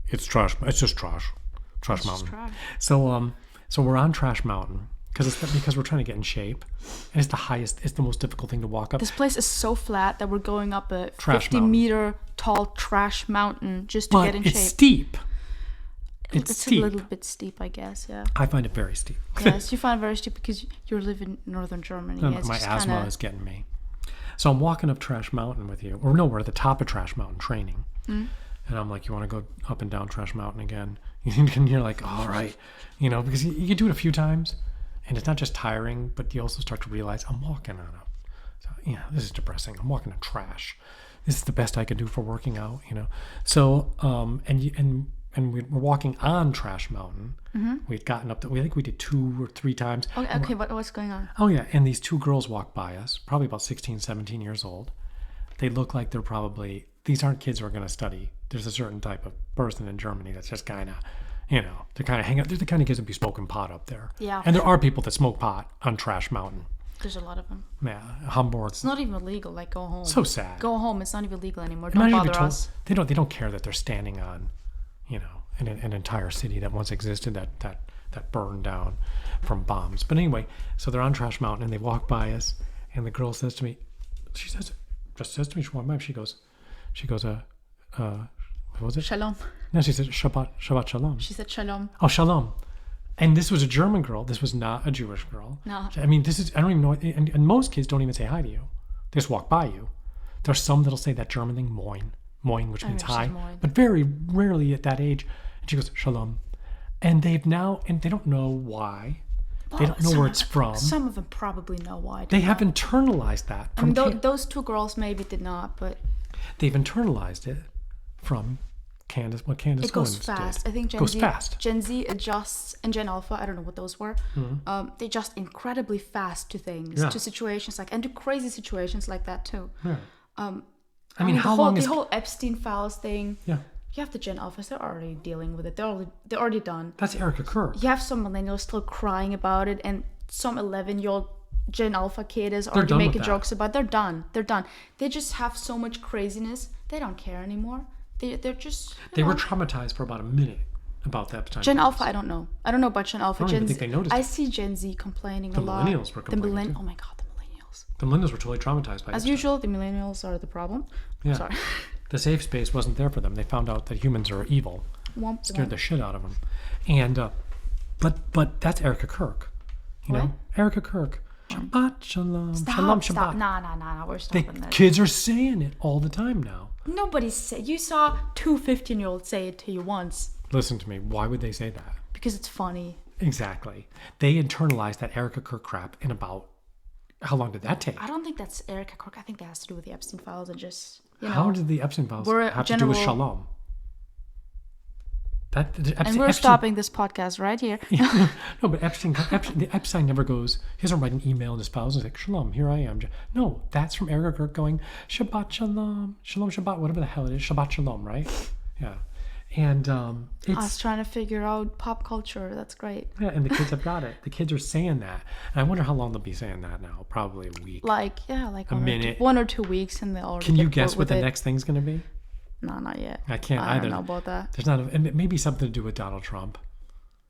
It's trash. It's just trash. Trash Mountain. Trash. So we're on Trash Mountain because we're trying to get in shape, and it's the highest. It's the most difficult thing to walk up. This place is so flat that we're going up a 50-meter tall trash mountain just to get in shape. It's steep. It's steep. A little bit steep, I guess. Yeah. I find it very steep. Yes, you find it very steep because you live in northern Germany. My asthma is getting me. So I'm walking up Trash Mountain with you, or no, we're at the top of Trash Mountain training, and I'm like, you want to go up and down Trash Mountain again? And you're like, all right, because you can do it a few times, and it's not just tiring, but you also start to realize I'm walking on this is depressing. I'm walking on trash. This is the best I can do for working out, So and we're walking on Trash Mountain. Mm-hmm. We'd gotten up. I think we did 2 or 3 times. Okay, what's going on? Oh yeah, and these 2 girls walked by us, probably about 16, 17 years old. They look like these aren't kids who are going to study. There's a certain type of person in Germany that's just kind of, they're kind of hang out. They're the kind of kids that be smoking pot up there. Yeah. And there are people that smoke pot on Trash Mountain. There's a lot of them. Yeah, Hamburg. It's not even illegal. Like, go home. So sad. Go home. It's not even legal anymore. Don't bother us. They don't care that they're standing on, an entire city that once existed that burned down from bombs. But anyway, so they're on Trash Mountain and they walk by us, and the girl says to me, she walked by, she goes, what was it? Shalom. No, she said Shabbat Shalom. She said Shalom. Oh, Shalom. And this was a German girl. This was not a Jewish girl. No. I mean, I don't even know. And most kids don't even say hi to you. They just walk by you. There's some that'll say that German thing, moin, which means hi. But very rarely at that age. And she goes, Shalom. And they don't know why. They don't know where it's from. Some of them probably know why. They have internalized that. Those 2 girls maybe did not, but... They've internalized it from Candace. What Candace goes fast. Did. I think Gen Z adjusts, and Gen Alpha, I don't know what those were. Mm-hmm. They adjust incredibly fast to things, to situations and to crazy situations like that too. Yeah. I mean, the whole Epstein files thing. Yeah. You have the Gen Alphas, they're already dealing with it. They're already done. That's Erica Kirk. You have some millennials still crying about it, and some 11-year-old Gen Alpha kid is already making jokes about it. They're done. They just have so much craziness. They don't care anymore. They're just... They were traumatized for about a minute about that time. Gen Alpha, I don't know. I don't know about Gen Alpha. I don't even think they noticed I see Gen Z complaining a lot. The millennials were complaining too. Oh my God, the millennials. The millennials were totally traumatized by it. As usual, the millennials are the problem. Yeah. Sorry. The safe space wasn't there for them. They found out that humans are evil. Scared the shit out of them. And, but that's Erica Kirk. Erica Kirk. Shabbat Shalom. Shalom Shabbat. Nah. We're stopping that. Kids are saying it all the time now. You saw 2 15-year-olds say it to you once. Listen to me. Why would they say that? Because it's funny. Exactly. They internalized that Erica Kirk crap in about... How long did that take? I don't think that's Erica Kirk. I think that has to do with the Epstein files and just... How did the Epstein files have to do with Shalom? We're stopping this podcast right here. No, but Epstein never goes, he doesn't write an email in his files and say, Shalom, here I am. No, that's from Erica Kirk going, Shabbat Shalom, Shalom Shabbat, whatever the hell it is, Shabbat Shalom, right? Yeah. And I was trying to figure out pop culture. That's great. Yeah, and the kids have got it. The kids are saying that. And I wonder how long they'll be saying that now. Probably a week. Like a minute. 1 or 2 weeks, and they'll already Can you guess what the next thing's going to be? No, not yet. I can't either. I don't know about that. There's not, and it may be something to do with Donald Trump.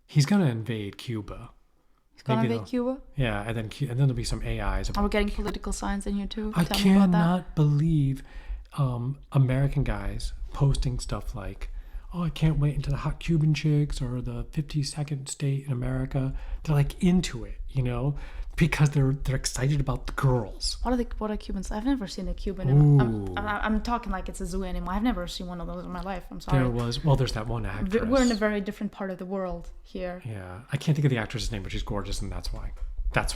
He's going to invade Cuba. He's going to invade Cuba? Yeah, and then there'll be some AIs. Are we getting political science in here too? I cannot believe American guys posting stuff like, oh, I can't wait until the hot Cuban chicks or the 52nd state in America. They're like into it, you know, because they're excited about the girls. What are Cubans? I've never seen a Cuban. I'm talking like it's a zoo animal. I've never seen one of those in my life. I'm sorry. There's that one actress. We're in a very different part of the world here. Yeah, I can't think of the actress's name, but she's gorgeous, and that's why.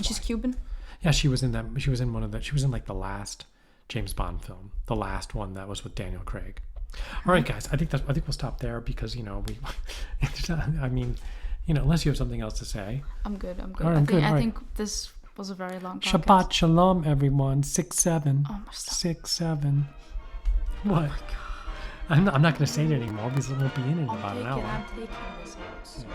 She's Cuban? Yeah, she was in like the last James Bond film, the last one that was with Daniel Craig. All right, guys, I think we'll stop there because, you know, I mean, you know, unless you have something else to say. I'm good. All right, I think this was a very long podcast. Shabbat shalom, everyone. 6-7. Oh my God. 6-7. What? Oh my God. I'm not going to say it anymore because it won't be in about an hour. I'm taking this out.